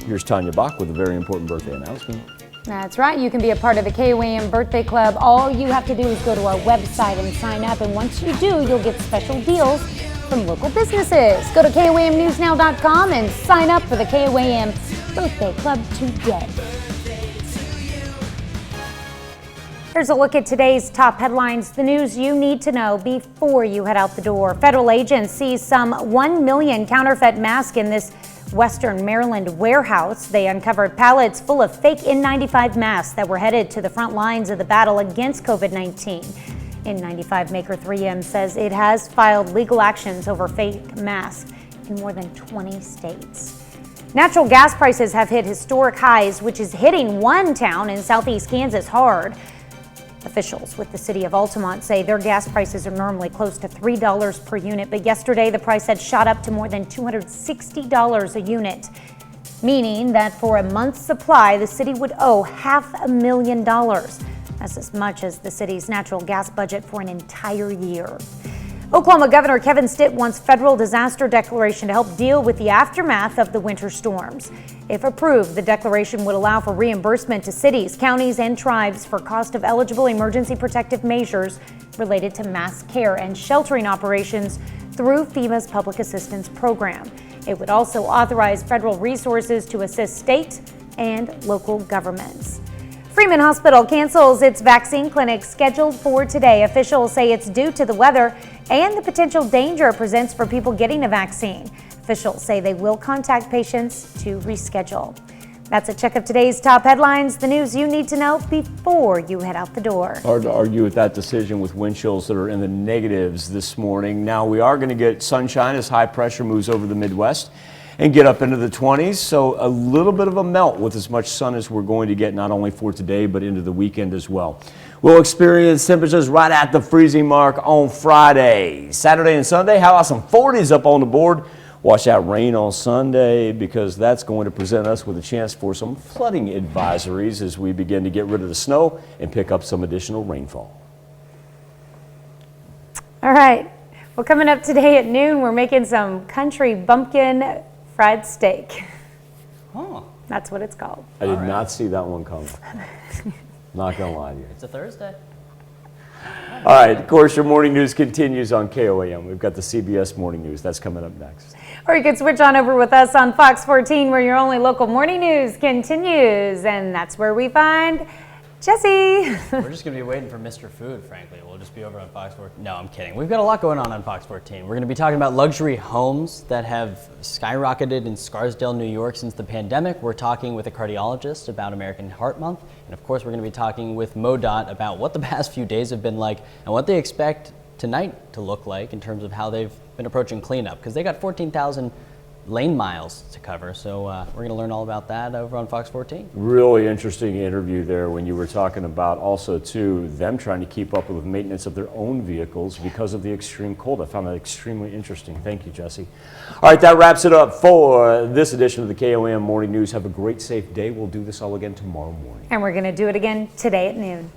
Here's Tanya Bach with a very important birthday announcement. That's right. You can be a part of the KOAM Birthday Club. All you have to do is go to our website and sign up. And once you do, you'll get special deals from local businesses. Go to KOAMnewsnow.com and sign up for the KOAM Birthday Club today. Here's a look at today's top headlines, the news you need to know before you head out the door. Federal agents seize some 1 million counterfeit masks in this Western Maryland warehouse. They uncovered pallets full of fake N95 masks that were headed to the front lines of the battle against COVID-19. N95 maker 3M says it has filed legal actions over fake masks in more than 20 states. Natural gas prices have hit historic highs, which is hitting one town in southeast Kansas hard. Officials with the city of Altamont say their gas prices are normally close to $3 per unit, but yesterday the price had shot up to more than $260 a unit, meaning that for a month's supply, the city would owe $500,000. That's as much as the city's natural gas budget for an entire year. Oklahoma Governor Kevin Stitt wants federal disaster declaration to help deal with the aftermath of the winter storms. If approved, the declaration would allow for reimbursement to cities, counties, and tribes for cost of eligible emergency protective measures related to mass care and sheltering operations through FEMA's Public Assistance Program. It would also authorize federal resources to assist state and local governments. Freeman Hospital cancels its vaccine clinic scheduled for today. Officials say it's due to the weather and the potential danger it presents for people getting a vaccine. Officials say they will contact patients to reschedule. That's a check of today's top headlines, the news you need to know before you head out the door. Hard to argue with that decision with wind chills that are in the negatives this morning. Now we are going to get sunshine as high pressure moves over the Midwest and get up into the 20s. So a little bit of a melt with as much sun as we're going to get not only for today, but into the weekend as well. We'll experience temperatures right at the freezing mark on Friday. Saturday and Sunday, how about some 40s up on the board? Watch out rain on Sunday because that's going to present us with a chance for some flooding advisories as we begin to get rid of the snow and pick up some additional rainfall. All right. Well, coming up today at noon, we're making some country bumpkin fried steak. Oh. That's what it's called. I did not see that one coming. Not gonna lie to you. It's a Thursday. All right, of course, your morning news continues on KOAM. We've got the CBS Morning News. That's coming up next. Or you can switch on over with us on Fox 14, where your only local morning news continues. And that's where we find Jesse. We're just going to be waiting for Mr. Food, frankly. We'll just be over on Fox 14. No, I'm kidding. We've got a lot going on Fox 14. We're going to be talking about luxury homes that have skyrocketed in Scarsdale, New York since the pandemic. We're talking with a cardiologist about American Heart Month. And of course, we're going to be talking with MoDOT about what the past few days have been like and what they expect tonight to look like in terms of how they've been approaching cleanup. Because they got 14,000 lane miles to cover. So we're going to learn all about that over on Fox 14. Really interesting interview there when you were talking about also too them trying to keep up with maintenance of their own vehicles because of the extreme cold. I found that extremely interesting. Thank you, Jesse. All right, that wraps it up for this edition of the KOAM Morning News. Have a great, safe day. We'll do this all again tomorrow morning. And we're going to do it again today at noon.